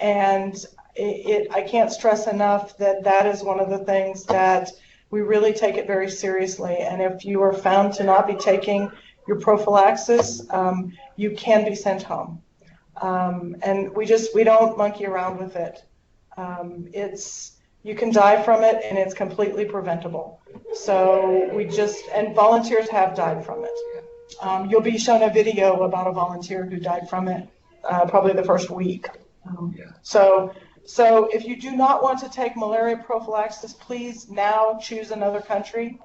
and I can't stress enough that that is one of the things that we really take it very seriously. And if you are found to not be taking your prophylaxis, you can be sent home. And we don't monkey around with it. You can die from it, and it's completely preventable. So and volunteers have died from it. You'll be shown a video about a volunteer who died from it probably the first week. So if you do not want to take malaria prophylaxis, please now choose another country.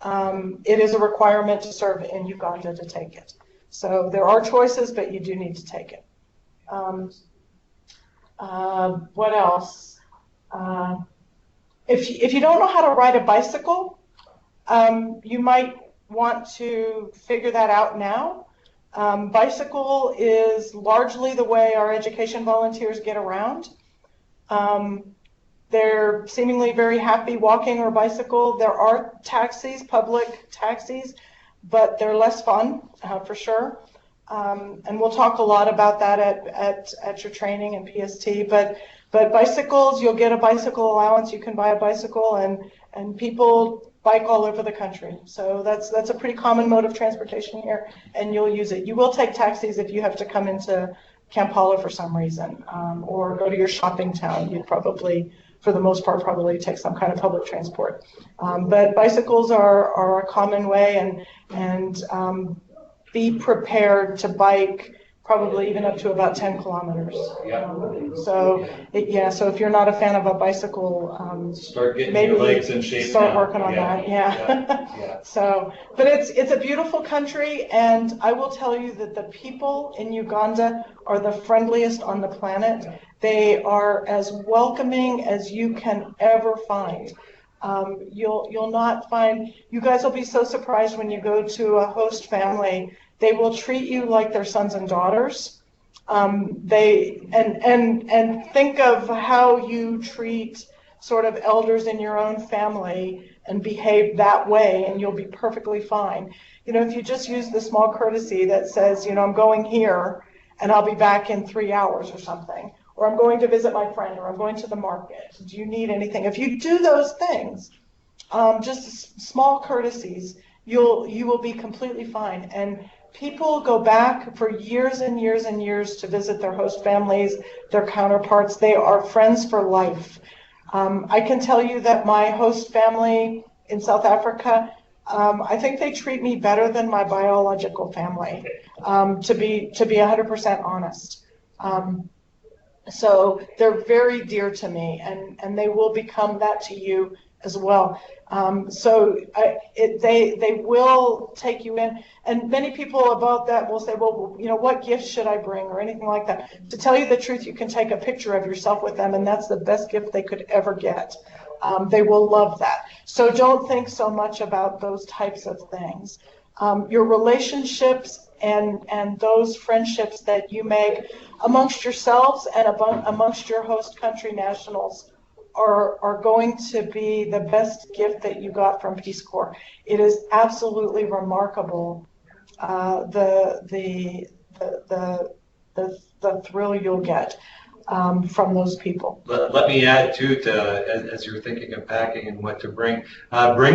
It is a requirement to serve in Uganda to take it. So there are choices, but you do need to take it. What else? If you don't know how to ride a bicycle, you might want to figure that out now. Bicycle is largely the way our education volunteers get around. They're seemingly very happy walking or bicycle. There are taxis, public taxis, but they're less fun, for sure. And we'll talk a lot about that at your training in PST. But bicycles, you'll get a bicycle allowance. You can buy a bicycle, and people bike all over the country. So that's a pretty common mode of transportation here, and you'll use it. You will take taxis if you have to come into Kampala for some reason, or go to your shopping town. You'd probably, for the most part, probably take some kind of public transport. But bicycles are a common way, and be prepared to bike probably even up to about 10 kilometers. Yeah. So if you're not a fan of a bicycle, Start getting maybe your legs in shape start now. working on that. Yeah. So, but it's a beautiful country, and I will tell you that the people in Uganda are the friendliest on the planet. They are as welcoming as you can ever find. You'll not find, you guys will be so surprised when you go to a host family. They will treat you like their sons and daughters. And think of how you treat sort of elders in your own family and behave that way, and you'll be perfectly fine. If you just use the small courtesy that says, I'm going here and I'll be back in 3 hours or something, or I'm going to visit my friend, or I'm going to the market. Do you need anything? If you do those things, just small courtesies, you will be completely fine. And people go back for years and years and years to visit their host families, their counterparts. They are friends for life. I can tell you that my host family in South Africa, I think they treat me better than my biological family, to be 100% honest. So they're very dear to me, and they will become that to you as well. They will take you in, and many people about that will say, well, what gifts should I bring, or anything like that. To tell you the truth, you can take a picture of yourself with them, and that's the best gift they could ever get. They will love that. So don't think so much about those types of things. Your relationships and those friendships that you make amongst yourselves and amongst your host country nationals are going to be the best gift that you got from Peace Corps. It is absolutely remarkable, the thrill you'll get from those people. Let me add too, as you're thinking of packing and what to bring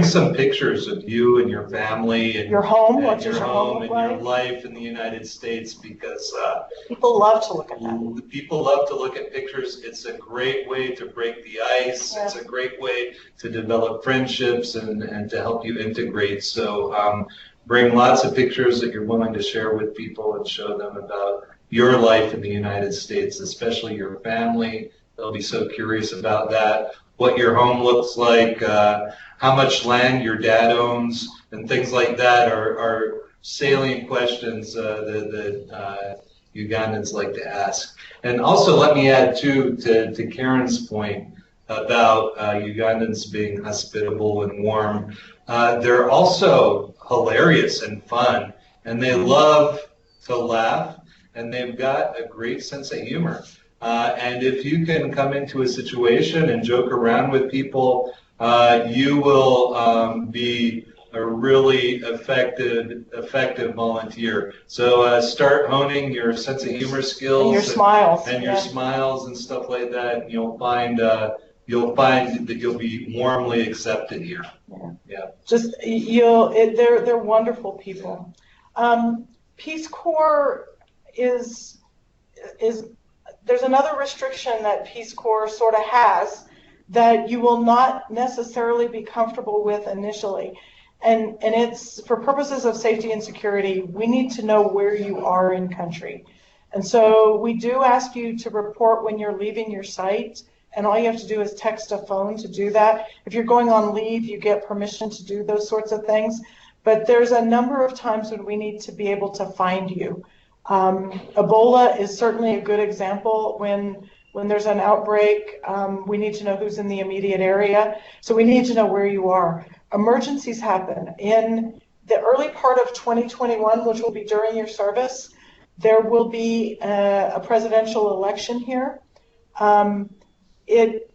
some pictures of you and your family and your home, and what your does your home home and look like? your life in the United States, because people love to look at that. People love to look at pictures. It's a great way to break the ice. Yeah. It's a great way to develop friendships and to help you integrate. So bring lots of pictures that you're willing to share with people and show them about your life in the United States, especially your family. They'll be so curious about that, what your home looks like, how much land your dad owns, and things like that are salient questions that Ugandans like to ask. And also let me add too, to Karen's point about Ugandans being hospitable and warm. They're also hilarious and fun, and they love to laugh, and they've got a great sense of humor. And if you can come into a situation and joke around with people, you will be a really effective volunteer. So start honing your sense of humor skills and your smiles and your smiles and stuff like that. And you'll find that you'll be warmly accepted here. Yeah. Just they're wonderful people. Peace Corps is there's another restriction that Peace Corps sort of has that you will not necessarily be comfortable with initially. And it's for purposes of safety and security, we need to know where you are in country. And so we do ask you to report when you're leaving your site, and all you have to do is text a phone to do that. If you're going on leave, you get permission to do those sorts of things. But there's a number of times when we need to be able to find you. Ebola is certainly a good example. When there's an outbreak, we need to know who's in the immediate area. So we need to know where you are. Emergencies happen. In the early part of 2021, which will be during your service, there will be a presidential election here. It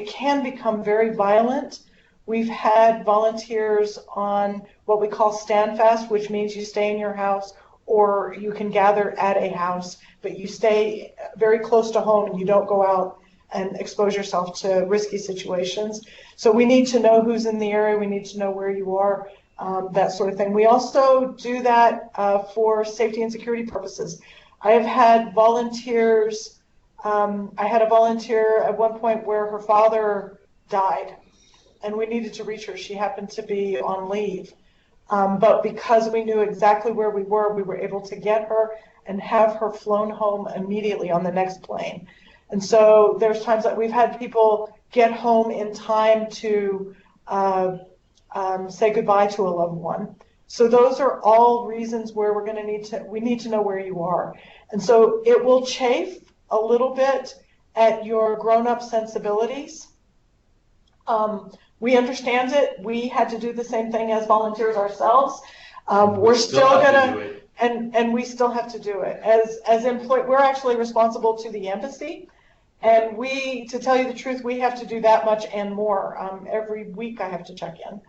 can become very violent. We've had volunteers on what we call stand fast, which means you stay in your house, or you can gather at a house, but you stay very close to home and you don't go out and expose yourself to risky situations. So we need to know who's in the area, we need to know where you are, that sort of thing. We also do that for safety and security purposes. I have had volunteers, I had a volunteer at one point where her father died and we needed to reach her. She happened to be on leave. But because we knew exactly where we were able to get her and have her flown home immediately on the next plane. And so there's times that we've had people get home in time to say goodbye to a loved one. So those are all reasons where we need to know where you are. And so it will chafe a little bit at your grown-up sensibilities. We understand it. We had to do the same thing as volunteers ourselves. We're still gonna, and we still have to do it. As employee, we're actually responsible to the embassy, and to tell you the truth, we have to do that much and more. Every week I have to check in.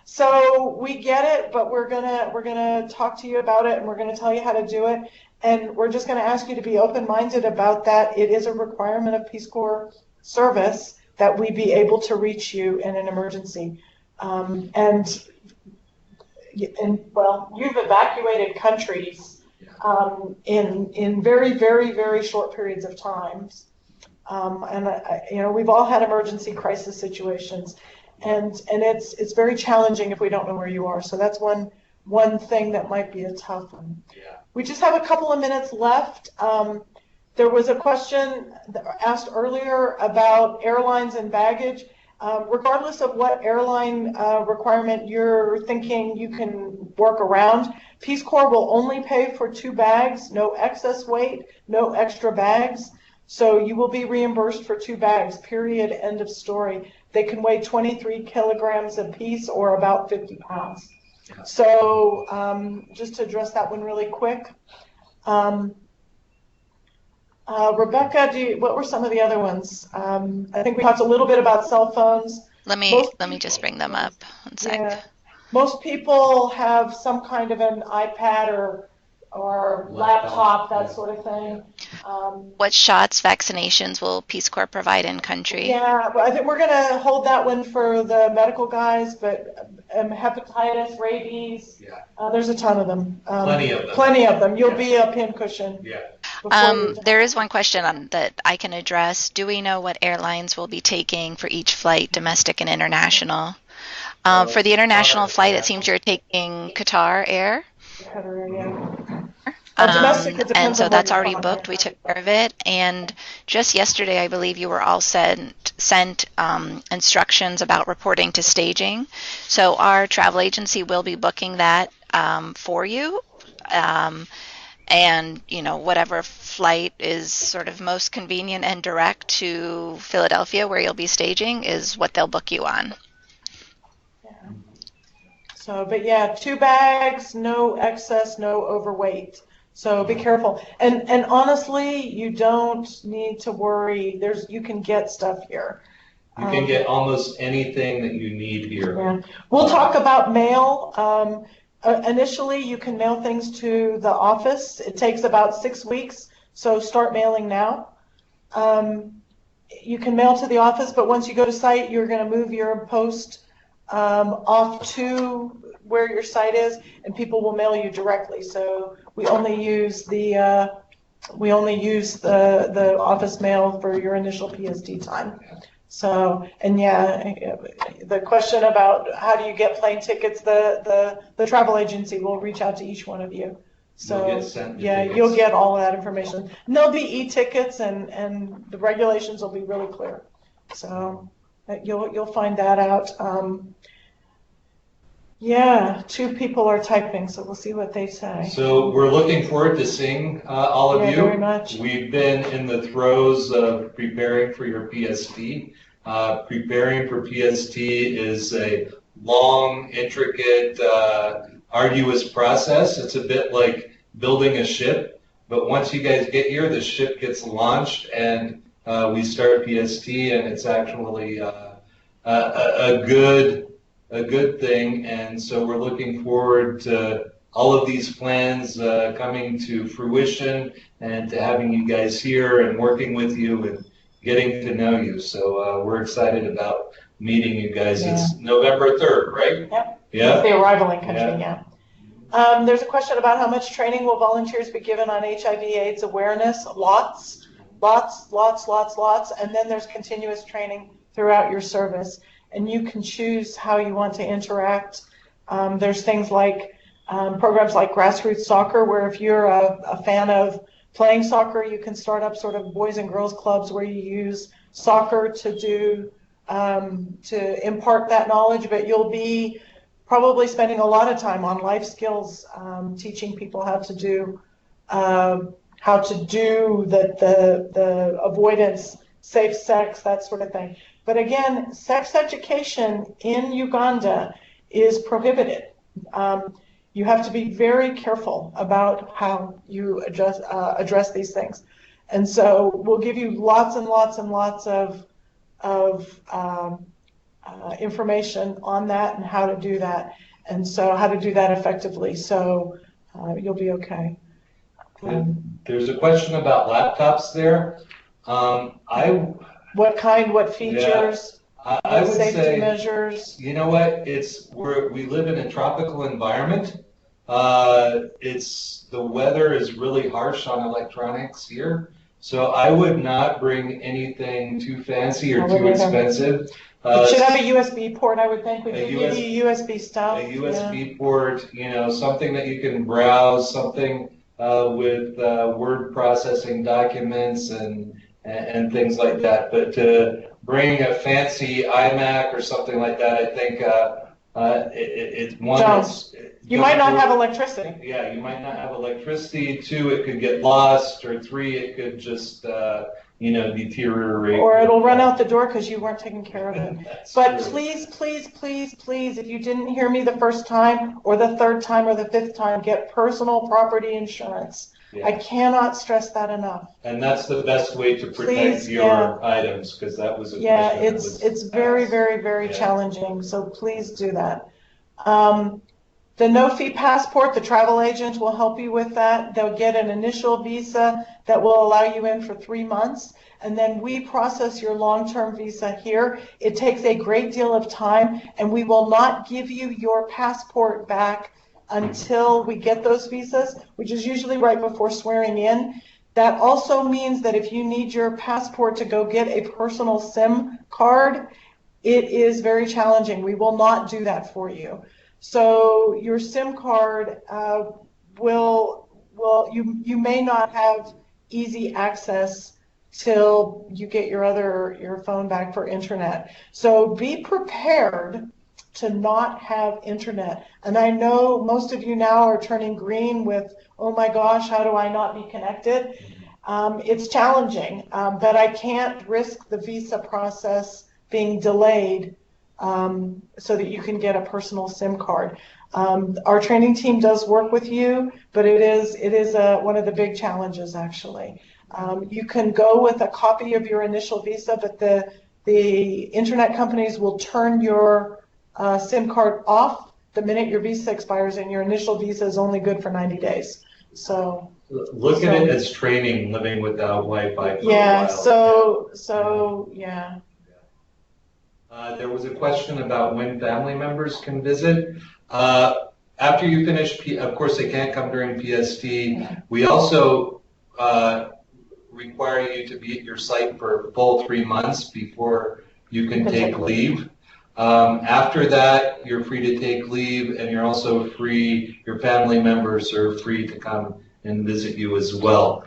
So we get it, but we're gonna talk to you about it, and we're gonna tell you how to do it, and we're just gonna ask you to be open-minded about that. It is a requirement of Peace Corps service that we be able to reach you in an emergency. And well, you've evacuated countries in very, very, very short periods of time. And we've all had emergency crisis situations, and it's very challenging if we don't know where you are. So that's one thing that might be a tough one. Yeah. We just have a couple of minutes left. There was a question asked earlier about airlines and baggage. Regardless of what airline requirement you're thinking you can work around, Peace Corps will only pay for 2 bags, no excess weight, no extra bags. So you will be reimbursed for 2 bags, period, end of story. They can weigh 23 kilograms apiece, or about 50 pounds. So just to address that one really quick. Rebecca, what were some of the other ones? I think we talked a little bit about cell phones. Let me just bring them up. One sec. Yeah, most people have some kind of an iPad or laptop, that sort of thing. What shots, vaccinations will Peace Corps provide in country? Yeah, well, I think we're going to hold that one for the medical guys, but hepatitis, rabies, there's a ton of them. Plenty of them. Plenty of them. You'll be a pincushion. Yeah. There is one question that I can address. Do we know what airlines will be taking for each flight, domestic and international? For the international flight, it seems you're taking Qatar Air. Qatar, yeah. And so that's already booked. We took care of it. And just yesterday, I believe you were all sent instructions about reporting to staging. So our travel agency will be booking that for you. And, whatever flight is sort of most convenient and direct to Philadelphia, where you'll be staging, is what they'll book you on. Yeah. So, but yeah, 2 bags, no excess, no overweight. So be careful. And honestly, you don't need to worry. You can get stuff here. You can get almost anything that you need here. Yeah. We'll talk about mail. Initially, you can mail things to the office. It takes about 6 weeks, so start mailing now. You can mail to the office, but once you go to site, you're going to move your post off to where your site is, and people will mail you directly. So we only use the office mail for your initial PSD time. So, and yeah, the question about how do you get plane tickets, the travel agency will reach out to each one of you. So yeah, you'll get all of that information. And there'll be e-tickets, and the regulations will be really clear. So you'll find that out. Yeah, 2 people are typing, so we'll see what they say. So we're looking forward to seeing all of you. Very much. We've been in the throes of preparing for your PST. Preparing for PST is a long, intricate, arduous process. It's a bit like building a ship, but once you guys get here, the ship gets launched and we start PST, and it's actually a good thing. And so we're looking forward to all of these plans coming to fruition, and to having you guys here and working with you and getting to know you. So we're excited about meeting you guys. Yeah. It's November 3rd, right? Yep. Yeah. It's the arrival in country, yeah. There's a question about how much training will volunteers be given on HIV/AIDS awareness. Lots. And then there's continuous training throughout your service. And you can choose how you want to interact There's things like programs like grassroots soccer, where if you're a fan of playing soccer, you can start up sort of boys and girls clubs where you use soccer to impart that knowledge, but you'll be probably spending a lot of time on life skills, teaching people how to do the avoidance, safe sex, that sort of thing. But again, sex education in Uganda is prohibited. You have to be very careful about how you address these things. And so we'll give you lots and lots and lots of information on that and how to do that. And so how to do that effectively. So you'll be okay. There's a question about laptops there. What kind, what features? Yeah, I would safety say, measures. You know what? We live in a tropical environment. The weather is really harsh on electronics here, so I would not bring anything too fancy or too expensive. It should have a USB port, I would think. Would you give you USB stuff? A USB port, something that you can browse, something with word processing documents and things like that. But to bring a fancy iMac or something like that, I think it's one. You might not have electricity. Yeah, you might not have electricity. 2, it could get lost, or 3, it could just deteriorate. Or it'll run out the door because you weren't taking care of it. But true. Please, please, please, please, if you didn't hear me the first time or the third time or the fifth time, get personal property insurance. Yeah. I cannot stress that enough. And that's the best way to protect your items, because that was a question. It's very, very, very challenging. So please do that. The no-fee passport, the travel agent will help you with that. They'll get an initial visa that will allow you in for 3 months, and then we process your long-term visa here. It takes a great deal of time, and we will not give you your passport back until we get those visas, which is usually right before swearing in. That also means that if you need your passport to go get a personal SIM card, it is very challenging. We will not do that for you. So your SIM card you may not have easy access till you get your phone back for internet. So be prepared to not have internet. And I know most of you now are turning green with, oh my gosh, how do I not be connected? It's challenging, but I can't risk the visa process being delayed so that you can get a personal SIM card. Our training team does work with you, but it is one of the big challenges, actually. You can go with a copy of your initial visa, but the internet companies will turn your SIM card off the minute your visa expires, and your initial visa is only good for 90 days. So look at it as training, living without Wi-Fi for a while. There was a question about when family members can visit. After you finish, of course, they can't come during PST. We also require you to be at your site for a full 3 months before you can take leave. After that, you're free to take leave, and you're also free, your family members are free to come and visit you as well.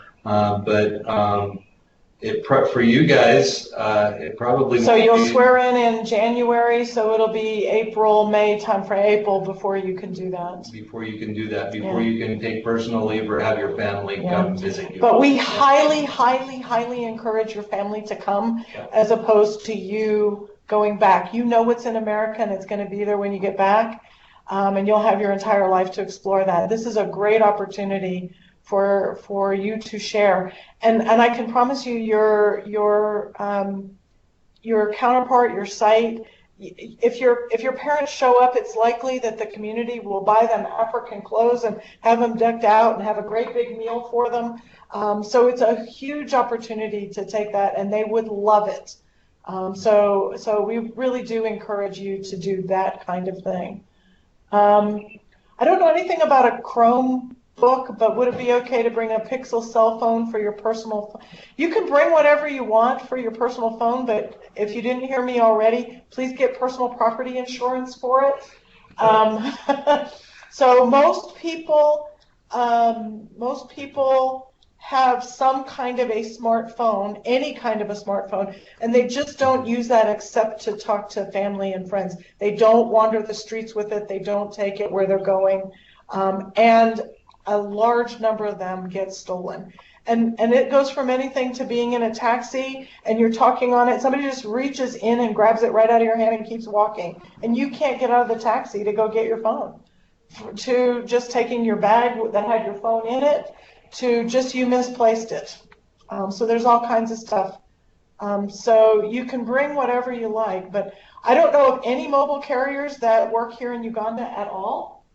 For you guys, it probably So you'll swear in January, so it'll be April, May timeframe, April before you can do that. Before you can do that, before you can take personal leave or have your family come visit you. But we highly, highly, highly encourage your family to come as opposed to you going back. You know what's in America, and it's going to be there when you get back, and you'll have your entire life to explore that. This is a great opportunity for you to share, and I can promise you your counterpart, your site. If your parents show up, it's likely that the community will buy them African clothes and have them decked out and have a great big meal for them. So it's a huge opportunity to take that, and they would love it. So we really do encourage you to do that kind of thing. I don't know anything about a Chrome book, but would it be okay to bring a Pixel cell phone for your personal phone? You can bring whatever you want for your personal phone, but if you didn't hear me already, please get personal property insurance for it. Um, so most people have some kind of a smartphone, any kind of a smartphone, and they just don't use that except to talk to family and friends. They don't wander the streets with it. They don't take it where they're going. And a large number of them get stolen. And it goes from anything to being in a taxi and you're talking on it. Somebody just reaches in and grabs it right out of your hand and keeps walking. And you can't get out of the taxi to go get your phone. To just taking your bag that had your phone in it, to just you misplaced it. So there's all kinds of stuff. So you can bring whatever you like, but I don't know of any mobile carriers that work here in Uganda at all.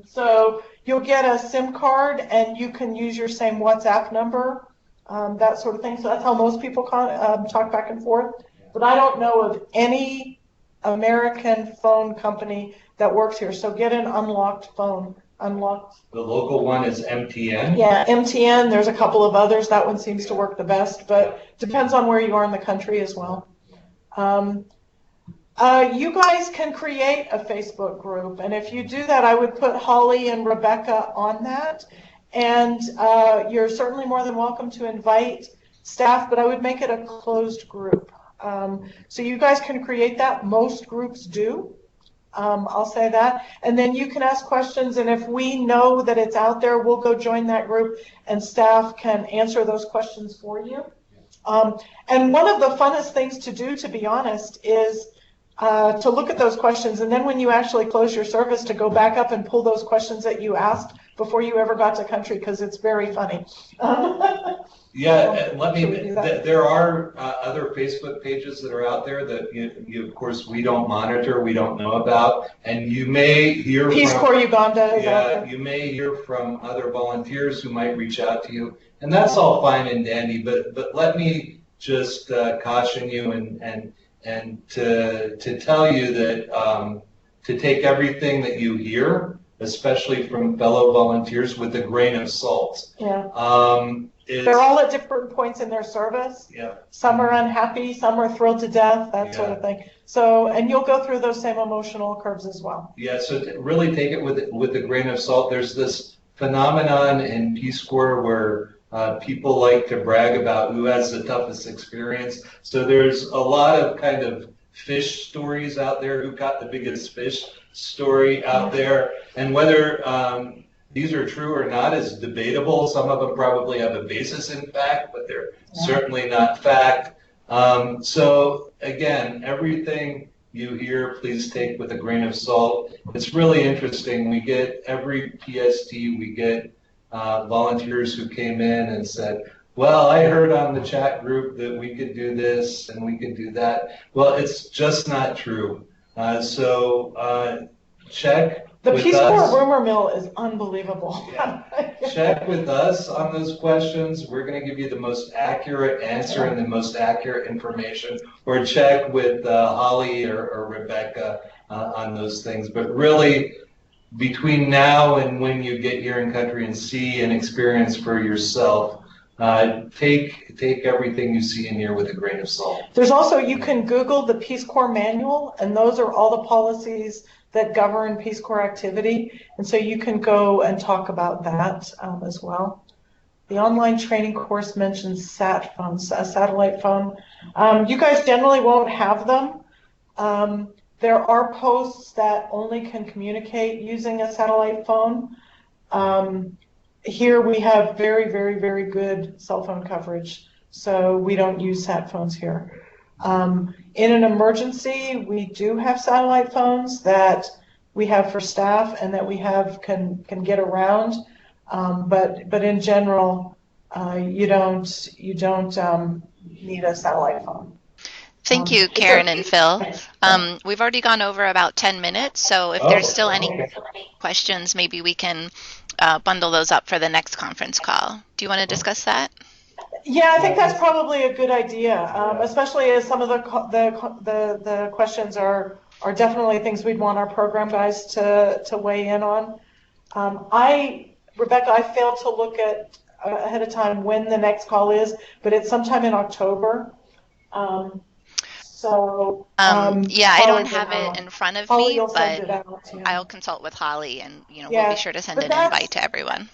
So you'll get a SIM card and you can use your same WhatsApp number, that sort of thing. So that's how most people talk back and forth. But I don't know of any American phone company that works here. So get an unlocked phone. Unlocked. The local one is MTN? Yeah, MTN. There's a couple of others. That one seems to work the best, but depends on where you are in the country as well. You guys can create a Facebook group, and if you do that, I would put Holly and Rebecca on that. And you're certainly more than welcome to invite staff, but I would make it a closed group. So you guys can create that. Most groups do. I'll say that. And then you can ask questions, and if we know that it's out there, we'll go join that group, and staff can answer those questions for you. And one of the funnest things to do, to be honest, is to look at those questions, and then when you actually close your service, to go back up and pull those questions that you asked before you ever got to country, because it's very funny. Yeah, there are other Facebook pages that are out there that of course, we don't monitor, we don't know about, and you may hear Peace Corps Uganda is out there. You may hear from other volunteers who might reach out to you, and that's all fine and dandy, but let me just caution you and to tell you that to take everything that you hear, especially from fellow volunteers, with a grain of salt. Yeah. They're all at different points in their service. Yeah. Some are unhappy, some are thrilled to death, that sort of thing. So, and you'll go through those same emotional curves as well. Yeah, so really take it with a grain of salt. There's this phenomenon in Peace Corps where people like to brag about who has the toughest experience. So there's a lot of kind of fish stories out there, who got the biggest fish story out there, and whether these are true or not is debatable. Some of them probably have a basis in fact, but they're certainly not fact. So again, everything you hear, please take with a grain of salt. It's really interesting. We get every PST, we get volunteers who came in and said, well, I heard on the chat group that we could do this and we could do that. Well, it's just not true. So check. The Peace Corps rumor mill is unbelievable. Yeah. Check with us on those questions. We're going to give you the most accurate answer and the most accurate information. Or check with Holly or Rebecca on those things. But really, between now and when you get here in country and see and experience for yourself, take everything you see in here with a grain of salt. There's also, you can Google the Peace Corps manual, and those are all the policies that govern Peace Corps activity, and so you can go and talk about that as well. The online training course mentions sat phones, a satellite phone. You guys generally won't have them. There are posts that only can communicate using a satellite phone. Here we have very, very, very good cell phone coverage, so we don't use sat phones here. In an emergency, we do have satellite phones that we have for staff and that we have can get around, but in general, you don't need a satellite phone. Thank you, Karen and Phil. We've already gone over about 10 minutes, so if there's still any questions, maybe we can bundle those up for the next conference call. Do you want to discuss that? Yeah, I think that's probably a good idea, especially as some of the questions are definitely things we'd want our program guys to weigh in on. Rebecca, I failed to look at ahead of time when the next call is, but it's sometime in October. So Yeah, I Holly don't would have it know. in front of Holly me, will send but it out. Yeah. I'll consult with Holly and, we'll be Yeah, sure to send but an invite to everyone.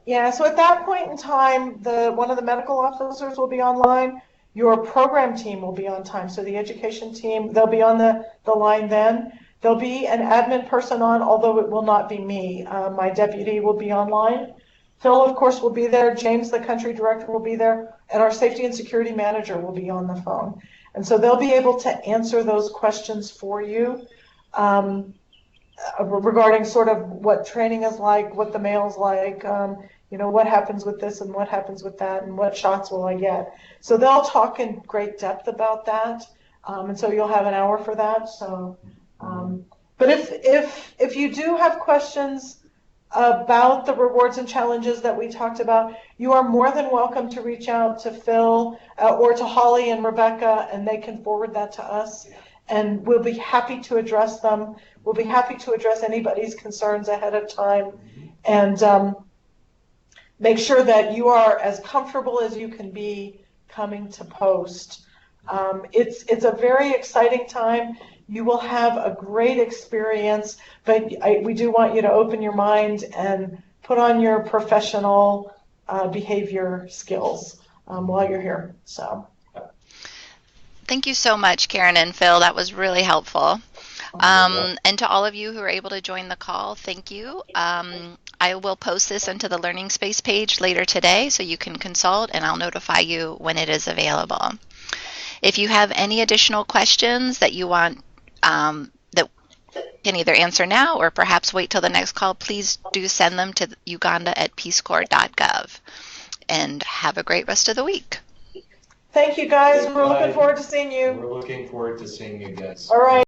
yeah, so at that point in time, one of the medical officers will be online. Your program team will be on time. So the education team, they'll be on the line then. There'll be an admin person on, although it will not be me. My deputy will be online. Phil, of course, will be there. James, the country director, will be there. And our safety and security manager will be on the phone. And so they'll be able to answer those questions for you. Regarding sort of what training is like, what the mail's like, what happens with this and what happens with that, and what shots will I get. So they'll talk in great depth about that, and so you'll have an hour for that. So, but if you do have questions about the rewards and challenges that we talked about, you are more than welcome to reach out to Phil or to Holly and Rebecca, and they can forward that to us. And we'll be happy to address them. We'll be happy to address anybody's concerns ahead of time and make sure that you are as comfortable as you can be coming to post. It's a very exciting time. You will have a great experience, but we do want you to open your mind and put on your professional behavior skills while you're here. So. Thank you so much, Karen and Phil. That was really helpful. And to all of you who are able to join the call, thank you. I will post this into the Learning Space page later today so you can consult, and I'll notify you when it is available. If you have any additional questions that you want that can either answer now or perhaps wait till the next call, please do send them to uganda@peacecorps.gov. And have a great rest of the week. Thank you, guys. We're looking forward to seeing you. We're looking forward to seeing you guys. All right.